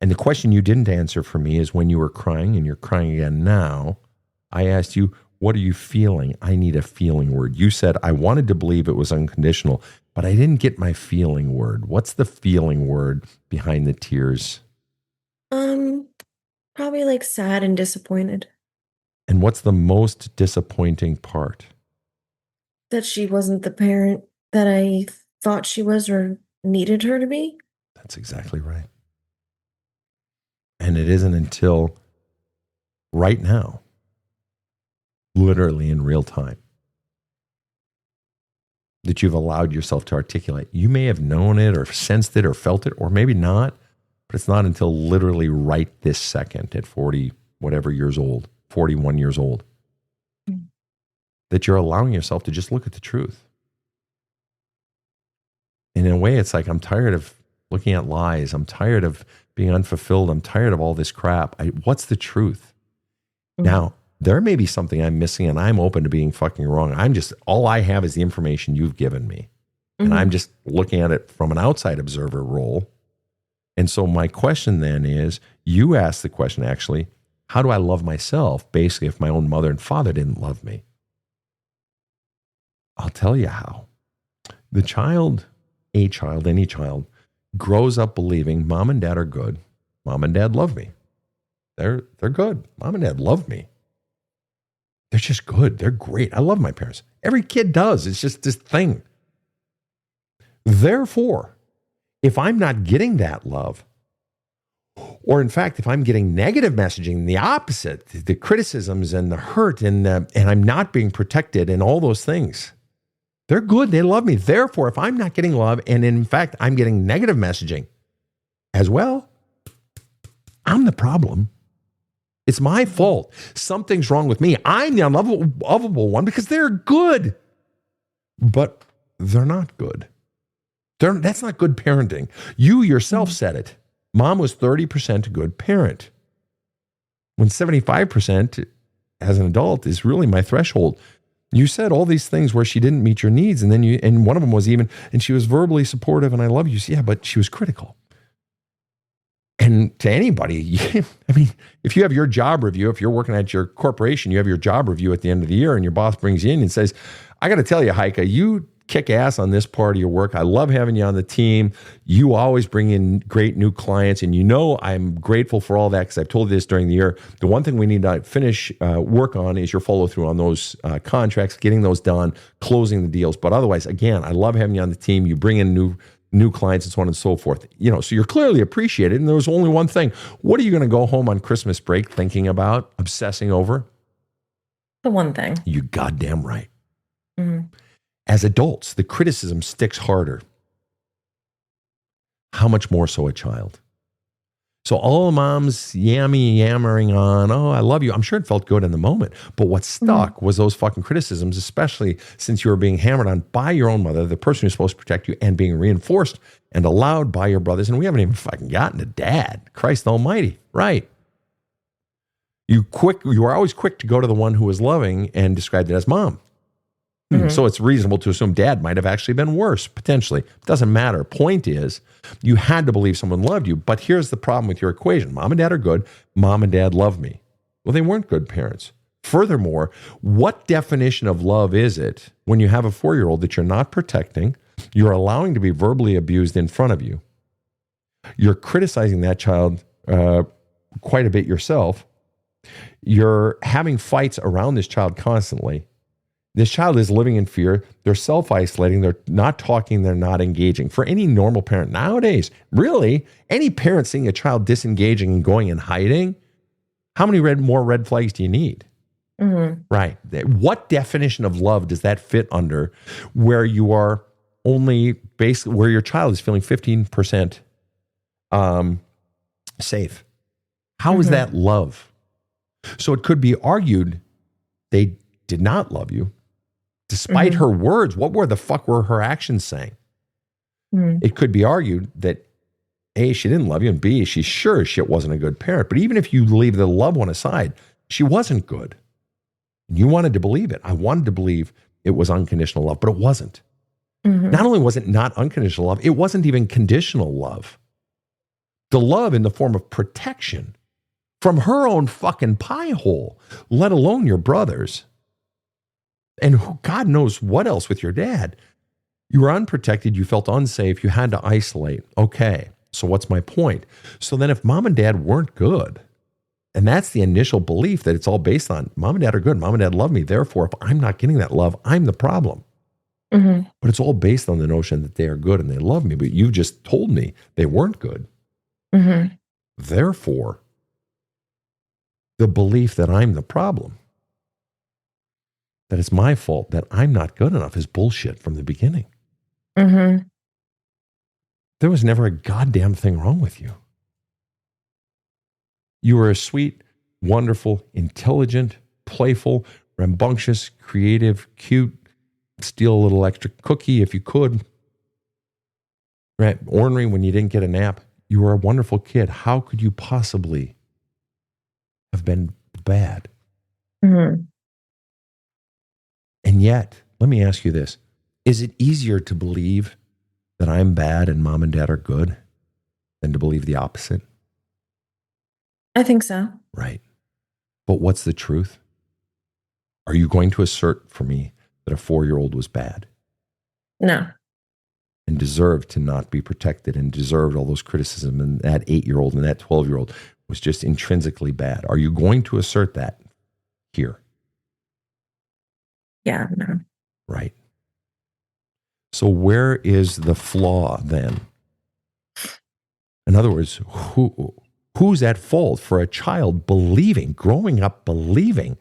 And the question you didn't answer for me is when you were crying, and you're crying again now, I asked you, what are you feeling? I need a feeling word. You said, I wanted to believe it was unconditional, but I didn't get my feeling word. What's the feeling word behind the tears? Probably like sad and disappointed. And what's the most disappointing part? That she wasn't the parent that I thought she was or needed her to be. That's exactly right. And it isn't until right now, literally in real time, that you've allowed yourself to articulate. You may have known it or sensed it or felt it, or maybe not, but it's not until literally right this second at 40, whatever years old, 41 years old, that you're allowing yourself to just look at the truth. And in a way, it's like, I'm tired of looking at lies. I'm tired of being unfulfilled. I'm tired of all this crap. What's the truth? Now, there may be something I'm missing, and I'm open to being fucking wrong. All I have is the information you've given me. And I'm just looking at it from an outside observer role. And so my question then is, you asked the question actually, how do I love myself? Basically, if my own mother and father didn't love me. I'll tell you how. The child, any child, grows up believing mom and dad are good. Mom and dad love me. They're good. Mom and dad love me. They're just good. They're great. I love my parents. Every kid does. It's just this thing. Therefore, if I'm not getting that love, or in fact, if I'm getting negative messaging, the opposite, the criticisms and the hurt and I'm not being protected and all those things, they're good. They love me. Therefore, if I'm not getting love, and in fact, I'm getting negative messaging as well, I'm the problem. It's my fault. Something's wrong with me. I'm the unlovable one because they're good. But they're not good. That's not good parenting. You yourself said it. Mom was 30% a good parent. When 75% as an adult is really my threshold. You said all these things where she didn't meet your needs, and then and one of them was and she was verbally supportive, and I love you. Yeah, but she was critical. And to anybody, I mean, if you have your job review, if you're working at your corporation, you have your job review at the end of the year, and your boss brings you in and says, I got to tell you, Heike, you kick ass on this part of your work. I love having you on the team. You always bring in great new clients, and I'm grateful for all that because I've told you this during the year. The one thing we need to finish work on is your follow through on those contracts, getting those done, closing the deals. But otherwise, again, I love having you on the team. You bring in new clients and so on and so forth. So you're clearly appreciated. And there was only one thing. What are you going to go home on Christmas break thinking about, obsessing over? The one thing. You goddamn right. Mm-hmm. As adults, the criticism sticks harder. How much more so a child? So all the moms yammering on, oh, I love you. I'm sure it felt good in the moment. But what stuck was those fucking criticisms, especially since you were being hammered on by your own mother, the person who's supposed to protect you, and being reinforced and allowed by your brothers. And we haven't even fucking gotten to dad. Christ almighty. Right. You are always quick to go to the one who was loving and described it as mom. So it's reasonable to assume dad might have actually been worse, potentially. Doesn't matter. Point is, you had to believe someone loved you. But here's the problem with your equation. Mom and dad are good. Mom and dad love me. Well, they weren't good parents. Furthermore, what definition of love is it when you have a 4-year-old that you're not protecting, you're allowing to be verbally abused in front of you, you're criticizing that child quite a bit yourself, you're having fights around this child constantly. This child is living in fear. They're self-isolating. They're not talking. They're not engaging. For any normal parent nowadays, really, any parent seeing a child disengaging and going and hiding, how many more red flags do you need? Right. What definition of love does that fit under where you are only basically, where your child is feeling 15% safe? How is that love? So it could be argued they did not love you. Despite her words, what the fuck were her actions saying? It could be argued that A, she didn't love you, and B, she's sure shit wasn't a good parent. But even if you leave the loved one aside, she wasn't good. You wanted to believe it. I wanted to believe it was unconditional love, but it wasn't. Not only was it not unconditional love, it wasn't even conditional love. The love in the form of protection from her own fucking pie hole, let alone your brothers. And God knows what else with your dad. You were unprotected. You felt unsafe. You had to isolate. Okay, so what's my point? So then if mom and dad weren't good, and that's the initial belief that it's all based on, mom and dad are good. Mom and dad love me. Therefore, if I'm not getting that love, I'm the problem. But it's all based on the notion that they are good and they love me. But you just told me they weren't good. Therefore, the belief that I'm the problem, that it's my fault, that I'm not good enough is bullshit from the beginning. There was never a goddamn thing wrong with you. You were a sweet, wonderful, intelligent, playful, rambunctious, creative, cute, steal a little extra cookie if you could, right? Ornery when you didn't get a nap. You were a wonderful kid. How could you possibly have been bad? And yet, let me ask you this. Is it easier to believe that I'm bad and mom and dad are good than to believe the opposite? I think so. Right. But what's the truth? Are you going to assert for me that a 4-year-old was bad? No. And deserved to not be protected and deserved all those criticism, and that 8-year-old and that 12-year-old was just intrinsically bad? Are you going to assert that here? Yeah, no. Right. So where is the flaw then? In other words, who's at fault for a child growing up believing,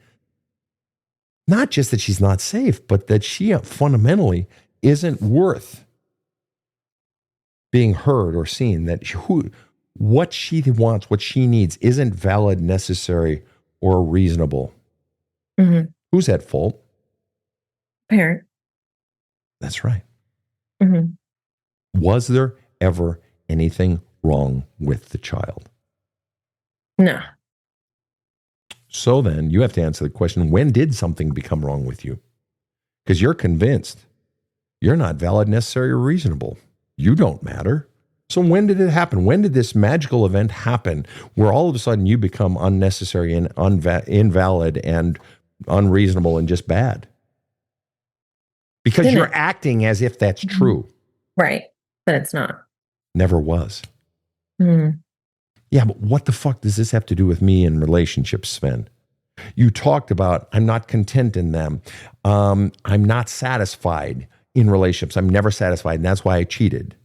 not just that she's not safe, but that she fundamentally isn't worth being heard or seen, that what she wants, what she needs isn't valid, necessary, or reasonable? Who's at fault? Parent. That's right. Was there ever anything wrong with the child? No. So then you have to answer the question, when did something become wrong with you? Because you're convinced you're not valid, necessary, or reasonable. You don't matter. So when did it happen? When did this magical event happen where all of a sudden you become unnecessary and invalid and unreasonable and just bad? Because you're acting as if that's true. Right. But it's not. Never was. Yeah, but what the fuck does this have to do with me and relationships, Sven? You talked about, I'm not content in them. I'm not satisfied in relationships. I'm never satisfied, and that's why I cheated.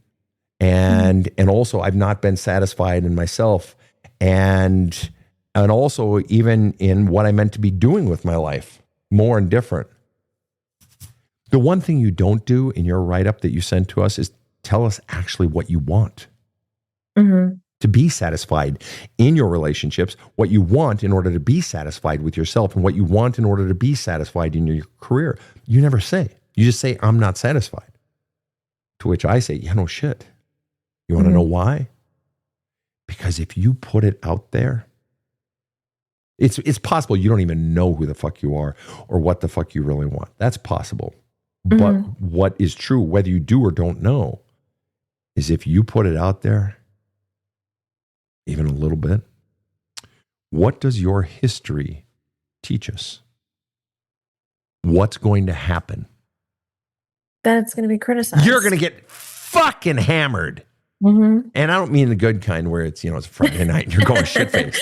And also, I've not been satisfied in myself, and also even in what I meant to be doing with my life, more and different. The one thing you don't do in your write-up that you sent to us is tell us actually what you want. To be satisfied in your relationships, what you want in order to be satisfied with yourself, and what you want in order to be satisfied in your career. You never say. You just say, I'm not satisfied. To which I say, yeah, no shit. You want to know why? Because if you put it out there, it's possible you don't even know who the fuck you are or what the fuck you really want. That's possible. But what is true, whether you do or don't know, is if you put it out there, even a little bit, what does your history teach us? What's going to happen? That's going to be criticized. You're going to get fucking hammered. And I don't mean the good kind where it's, it's a Friday night and you're going shit-faced.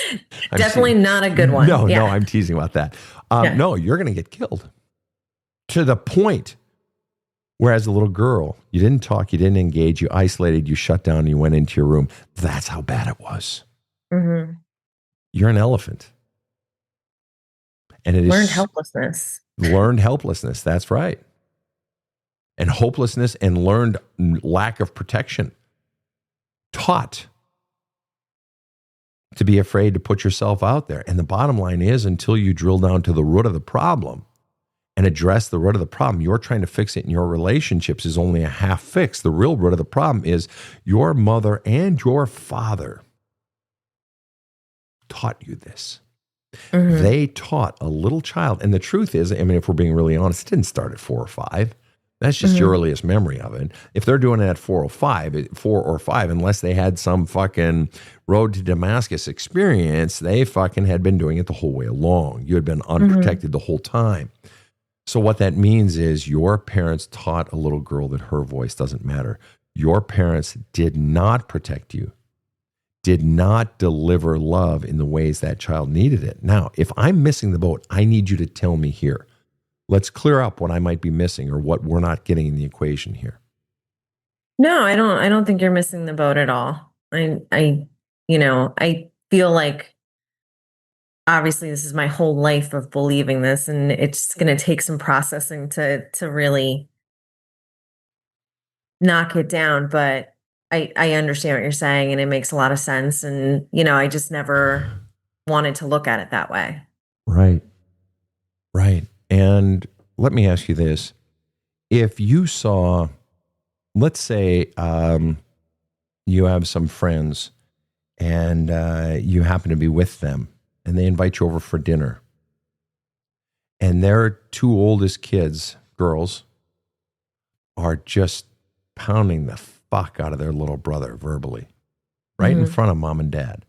Definitely not a good one. No, I'm teasing about that. No, you're going to get killed. To the point where as a little girl, you didn't talk, you didn't engage, you isolated, you shut down, you went into your room. That's how bad it was. You're an elephant. And it learned helplessness. Learned helplessness, that's right. And hopelessness and learned lack of protection. Taught to be afraid to put yourself out there. And the bottom line is, until you drill down to the root of the problem and address the root of the problem, you're trying to fix it in your relationships is only a half fix. The real root of the problem is your mother and your father taught you this. They taught a little child. And the truth is, if we're being really honest, it didn't start at 4 or 5. That's just your earliest memory of it. If they're doing it at 4 or 5, unless they had some fucking road to Damascus experience, they fucking had been doing it the whole way along. You had been unprotected the whole time. So what that means is your parents taught a little girl that her voice doesn't matter. Your parents did not protect you, did not deliver love in the ways that child needed it. Now, if I'm missing the boat, I need you to tell me here. Let's clear up what I might be missing or what we're not getting in the equation here. No, I don't think you're missing the boat at all. I feel like obviously this is my whole life of believing this, and it's going to take some processing to really knock it down. But I understand what you're saying, and it makes a lot of sense. And, I just never wanted to look at it that way. Right. Right. And let me ask you this. If you saw, let's say you have some friends and you happen to be with them and they invite you over for dinner and their 2 oldest kids, girls, are just pounding the fuck out of their little brother verbally, right in front of mom and dad,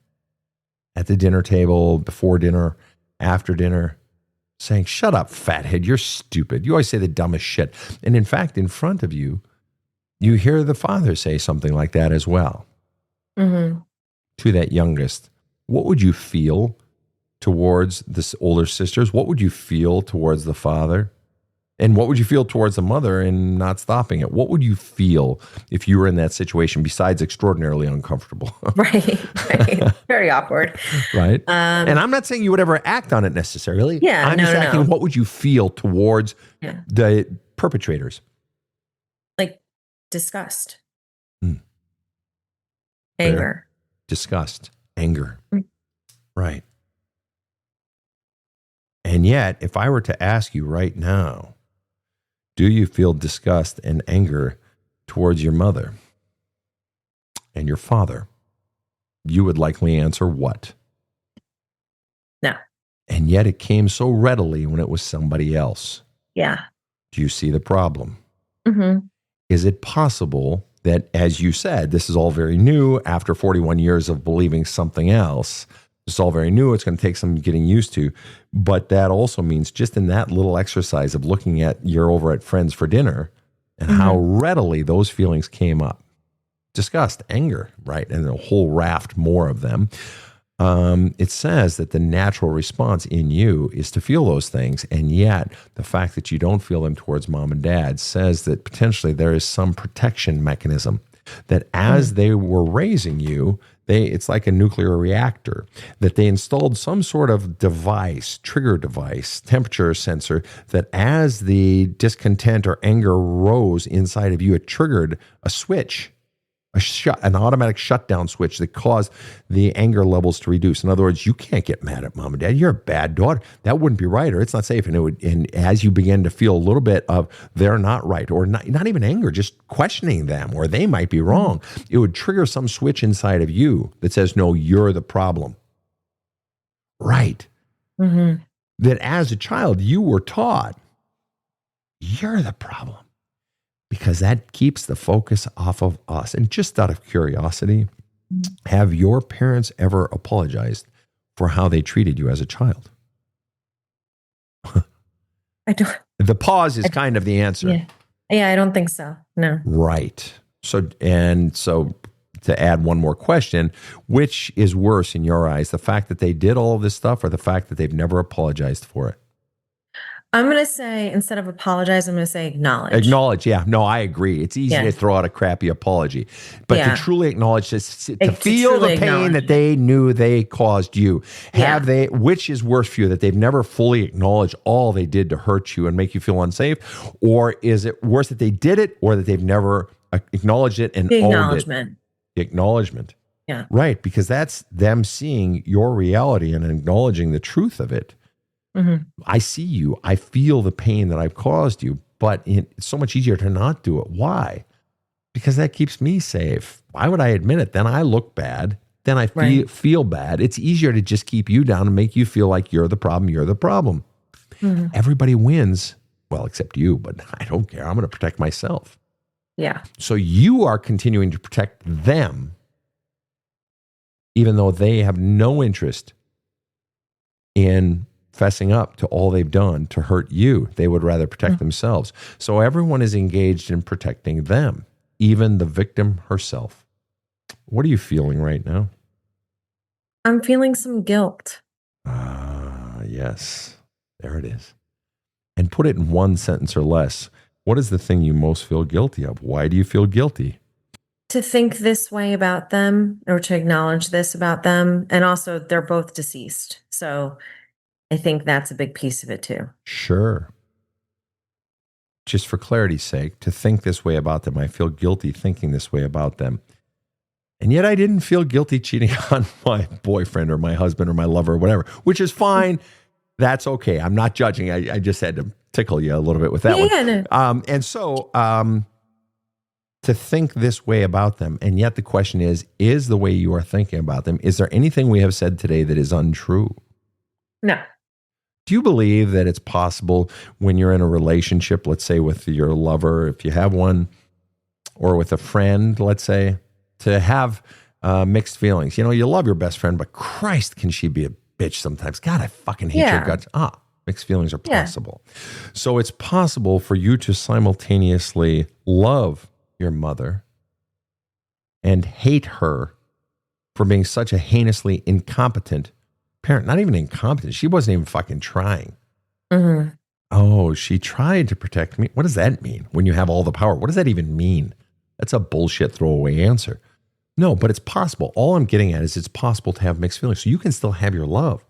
at the dinner table, before dinner, after dinner, saying, shut up, fathead, you're stupid. You always say the dumbest shit. And in fact, in front of you, you hear the father say something like that as well to that youngest. What would you feel towards the older sisters? What would you feel towards the father? And what would you feel towards the mother in not stopping it? What would you feel if you were in that situation besides extraordinarily uncomfortable? Right. Very awkward. Right. And I'm not saying you would ever act on it necessarily. Yeah, I'm just asking, what would you feel towards the perpetrators? Like disgust. Anger. Fair. Disgust. Anger. Right. And yet, if I were to ask you right now, do you feel disgust and anger towards your mother and your father? You would likely answer what? No. And yet it came so readily when it was somebody else. Yeah. Do you see the problem? Is it possible that, as you said, this is all very new after 41 years of believing something else? It's all very new. It's going to take some getting used to. But that also means just in that little exercise of looking at you're over at friends for dinner and how readily those feelings came up. Disgust, anger, right? And a whole raft more of them. It says that the natural response in you is to feel those things. And yet the fact that you don't feel them towards mom and dad says that potentially there is some protection mechanism that as they were raising you, it's like a nuclear reactor, that they installed some sort of device, trigger device, temperature sensor, that as the discontent or anger rose inside of you, it triggered a switch, an automatic shutdown switch that caused the anger levels to reduce. In other words, you can't get mad at mom and dad. You're a bad daughter. That wouldn't be right, or it's not safe. And as you begin to feel a little bit of they're not right, or not even anger, just questioning them, or they might be wrong, it would trigger some switch inside of you that says, no, you're the problem. Right. That as a child, you were taught, you're the problem. Because that keeps the focus off of us. And just out of curiosity, have your parents ever apologized for how they treated you as a child? I don't. The pause is kind of the answer. Yeah, I don't think so. No. Right. So to add one more question, which is worse in your eyes, the fact that they did all of this stuff or the fact that they've never apologized for it? I'm going to say, instead of apologize, I'm going to say acknowledge. Acknowledge, yeah. No, I agree. It's easy to throw out a crappy apology. But to truly acknowledge this, to feel the pain that they knew they caused you. Which is worse for you, that they've never fully acknowledged all they did to hurt you and make you feel unsafe? Or is it worse that they did it or that they've never acknowledged it and owned it? The acknowledgement. Yeah. Right, because that's them seeing your reality and acknowledging the truth of it. I see you. I feel the pain that I've caused you, but it's so much easier to not do it. Why? Because that keeps me safe. Why would I admit it? Then I look bad. Then I feel bad. It's easier to just keep you down and make you feel like you're the problem. You're the problem. Everybody wins Well, except you, but I don't care. I'm going to protect myself. Yeah. So you are continuing to protect them, even though they have no interest in fessing up to all they've done to hurt you. They would rather protect themselves. So everyone is engaged in protecting them, even the victim herself. What are you feeling right now? I'm feeling some guilt. Ah, yes. There it is. And put it in one sentence or less. What is the thing you most feel guilty of? Why do you feel guilty? To think this way about them, or to acknowledge this about them. And also, they're both deceased. So I think that's a big piece of it too. Sure. Just for clarity's sake, to think this way about them. I feel guilty thinking this way about them. And yet I didn't feel guilty cheating on my boyfriend or my husband or my lover or whatever, which is fine. That's okay. I'm not judging. I just had to tickle you a little bit with that one. No. And so to think this way about them, and yet the question is the way you are thinking about them, is there anything we have said today that is untrue? No. Do you believe that it's possible when you're in a relationship, let's say with your lover, if you have one, or with a friend, let's say, to have mixed feelings? You know, you love your best friend, but Christ, can she be a bitch sometimes? God, I fucking hate your guts. Mixed feelings are possible. So it's possible for you to simultaneously love your mother and hate her for being such a heinously incompetent parent. Not even incompetent. She wasn't even fucking trying. Mm-hmm. Oh, she tried to protect me. What does that mean when you have all the power? What does that even mean? That's a bullshit throwaway answer. No, but it's possible. All I'm getting at is it's possible to have mixed feelings. So you can still have your love.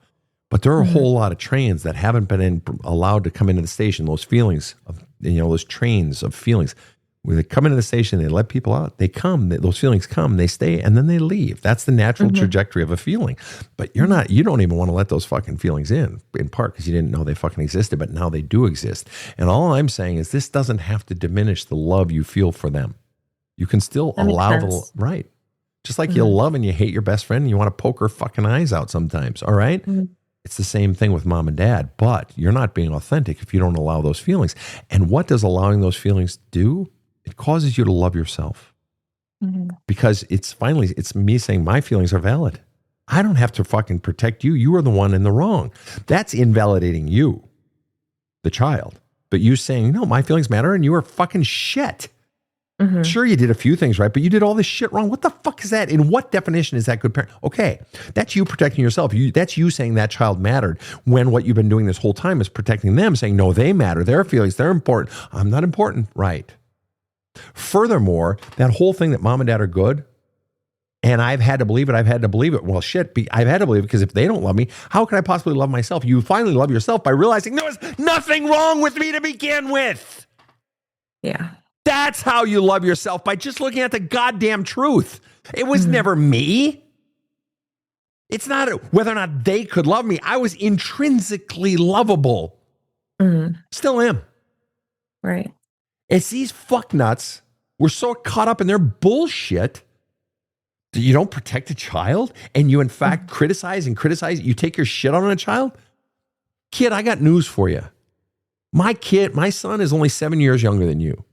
But there are a whole lot of trains that haven't been allowed to come into the station. Those feelings of, those trains of feelings. When they come into the station, they let people out. They come, those feelings come, they stay, and then they leave. That's the natural trajectory of a feeling. But you don't even want to let those fucking feelings in part because you didn't know they fucking existed, but now they do exist. And all I'm saying is this doesn't have to diminish the love you feel for them. You can still allow right. Just like you love and you hate your best friend and you want to poke her fucking eyes out sometimes, all right? It's the same thing with mom and dad, but you're not being authentic if you don't allow those feelings. And what does allowing those feelings do? It causes you to love yourself. Because it's me saying my feelings are valid. I don't have to fucking protect you. You are the one in the wrong. That's invalidating you, the child. But you saying, no, my feelings matter and you are fucking shit. Sure, you did a few things right, but you did all this shit wrong. What the fuck is that? In what definition is that good parent? Okay, that's you protecting yourself. That's you saying that child mattered when what you've been doing this whole time is protecting them, saying, no, they matter. Their feelings, they're important. I'm not important. Right. Furthermore, that whole thing that mom and dad are good, and I've had to believe it. Well, shit, I've had to believe it because if they don't love me, how can I possibly love myself? You finally love yourself by realizing there was nothing wrong with me to begin with. Yeah. That's how you love yourself, by just looking at the goddamn truth. It was never me. It's not whether or not they could love me. I was intrinsically lovable. Still am. Right. It's these fucknuts. We're so caught up in their bullshit that you don't protect a child and you, in fact, criticize. You take your shit on a child. Kid, I got news for you. My son is only 7 years younger than you.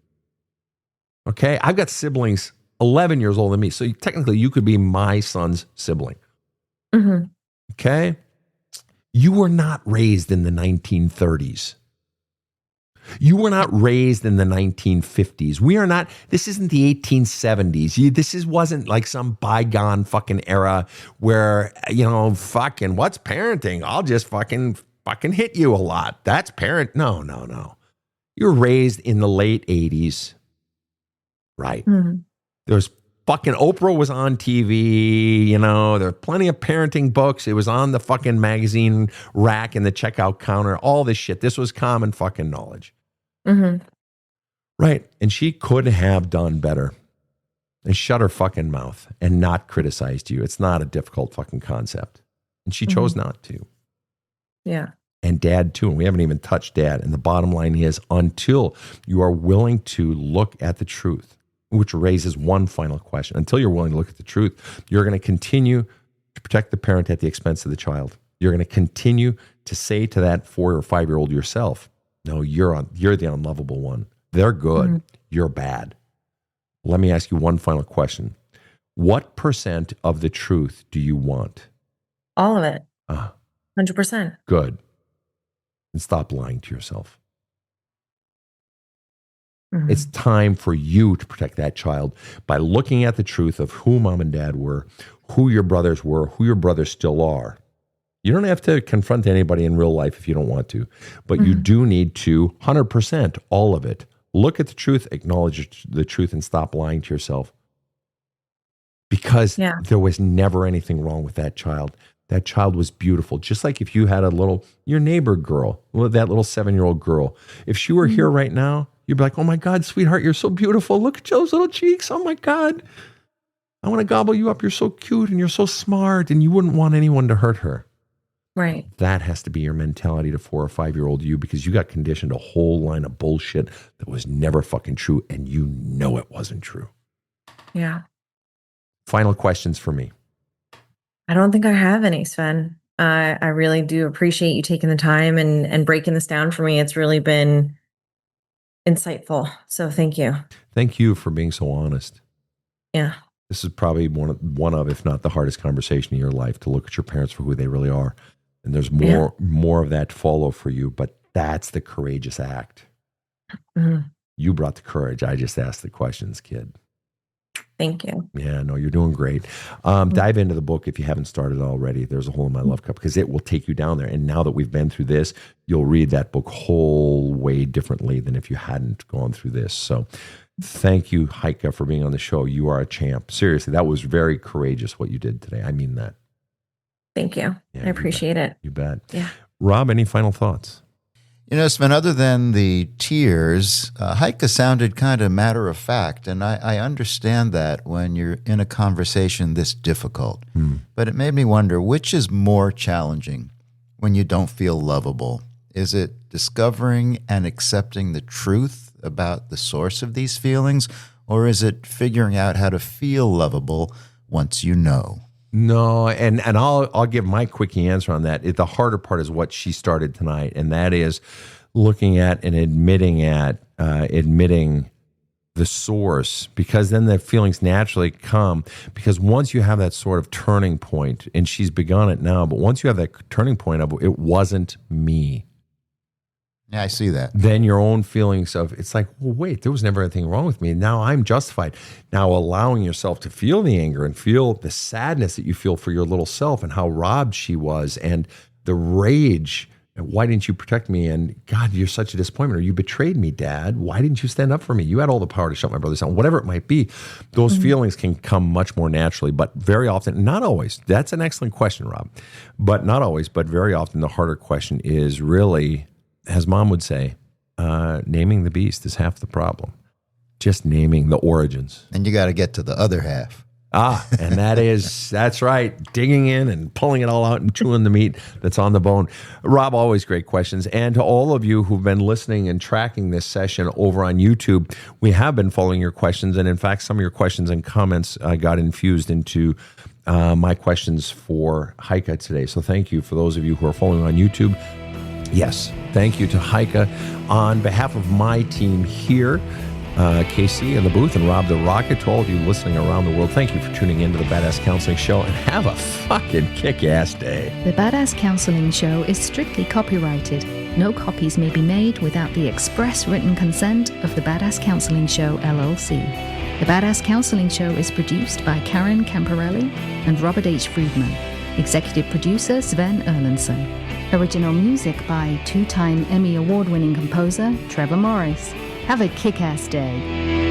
Okay, I've got siblings 11 years older than me. So technically you could be my son's sibling. Okay? You were not raised in the 1930s. You were not raised in the 1950s. We are not, this isn't the 1870s. Wasn't like some bygone fucking era where, fucking what's parenting? I'll just fucking hit you a lot. That's parent. No. You were raised in the late 80s. Right. There's fucking Oprah was on TV, there are plenty of parenting books. It was on the fucking magazine rack in the checkout counter, all this shit. This was common fucking knowledge. Right. And she could have done better and shut her fucking mouth and not criticized you. It's not a difficult fucking concept. And she chose not to. Yeah. And dad too. And we haven't even touched dad. And the bottom line is, until you are willing to look at the truth, which raises one final question. Until you're willing to look at the truth, you're going to continue to protect the parent at the expense of the child. You're going to continue to say to that 4 or 5 year old yourself, No, you're the unlovable one. They're good. You're bad. Let me ask you one final question. What % of the truth do you want? All of it. 100%. Good. And stop lying to yourself. It's time for you to protect that child by looking at the truth of who mom and dad were, who your brothers were, who your brothers still are. You don't have to confront anybody in real life if you don't want to, but you do need to 100%, all of it. Look at the truth, acknowledge the truth, and stop lying to yourself. Because there was never anything wrong with that child. That child was beautiful. Just like if you had your neighbor girl, that little 7-year-old girl, if she were here right now, you'd be like, oh my God, sweetheart, you're so beautiful. Look at Joe's little cheeks. Oh my God. I want to gobble you up. You're so cute and you're so smart. And you wouldn't want anyone to hurt her. Right. That has to be your mentality to 4 or 5-year-old you, because you got conditioned a whole line of bullshit that was never fucking true. And you know it wasn't true. Yeah. Final questions for me. I don't think I have any, Sven. I really do appreciate you taking the time and breaking this down for me. It's really been insightful. So thank you. Thank you for being so honest. Yeah. This is probably one of, if not the hardest conversation in your life, to look at your parents for who they really are. And there's more of that to follow for you, but that's the courageous act. You brought the courage. I just asked the questions, kid. Thank you. Yeah, no, you're doing great. Dive into the book if you haven't started already. There's a Hole in My Love Cup, because it will take you down there. And now that we've been through this, you'll read that book whole way differently than if you hadn't gone through this. So thank you, Heike, for being on the show. You are a champ. Seriously, that was very courageous what you did today. I mean that. Thank you. Yeah, I appreciate it. You bet. Yeah. Rob, any final thoughts? You know, Sven, other than the tears, Heike sounded kind of matter of fact, and I understand that when you're in a conversation this difficult. But it made me wonder, which is more challenging when you don't feel lovable? Is it discovering and accepting the truth about the source of these feelings, or is it figuring out how to feel lovable once you know? No, and I'll give my quickie answer on that. The harder part is what she started tonight, and that is looking at and admitting the source, because then the feelings naturally come. Because once you have that sort of turning point, and she's begun it now, but once you have that turning point of it wasn't me. Yeah, I see that. Then your own feelings of, it's like, well, wait, there was never anything wrong with me. Now I'm justified. Now allowing yourself to feel the anger and feel the sadness that you feel for your little self and how robbed she was, and the rage. And why didn't you protect me? And God, you're such a disappointment. Or you betrayed me, Dad. Why didn't you stand up for me? You had all the power to shut my brothers down. Whatever it might be, those feelings can come much more naturally, but very often, not always. That's an excellent question, Rob. But not always, but very often the harder question is really, as Mom would say, naming the beast is half the problem. Just naming the origins. And you got to get to the other half. And that's right. Digging in and pulling it all out and chewing the meat that's on the bone. Rob, always great questions. And to all of you who've been listening and tracking this session over on YouTube, we have been following your questions. And in fact, some of your questions and comments got infused into my questions for Heike today. So thank you for those of you who are following on YouTube. Yes, thank you to Heike on behalf of my team here. KC in the booth and Rob the Rocket, to all of you listening around the world, thank you for tuning in to the Badass Counseling Show, and have a fucking kick-ass day. The Badass Counseling Show is strictly copyrighted. No copies may be made without the express written consent of the Badass Counseling Show, LLC. The Badass Counseling Show is produced by Karen Camparelli and Robert H. Friedman. Executive producer Sven Erlandson. Original music by 2-time Emmy Award-winning composer Trevor Morris. Have a kick-ass day.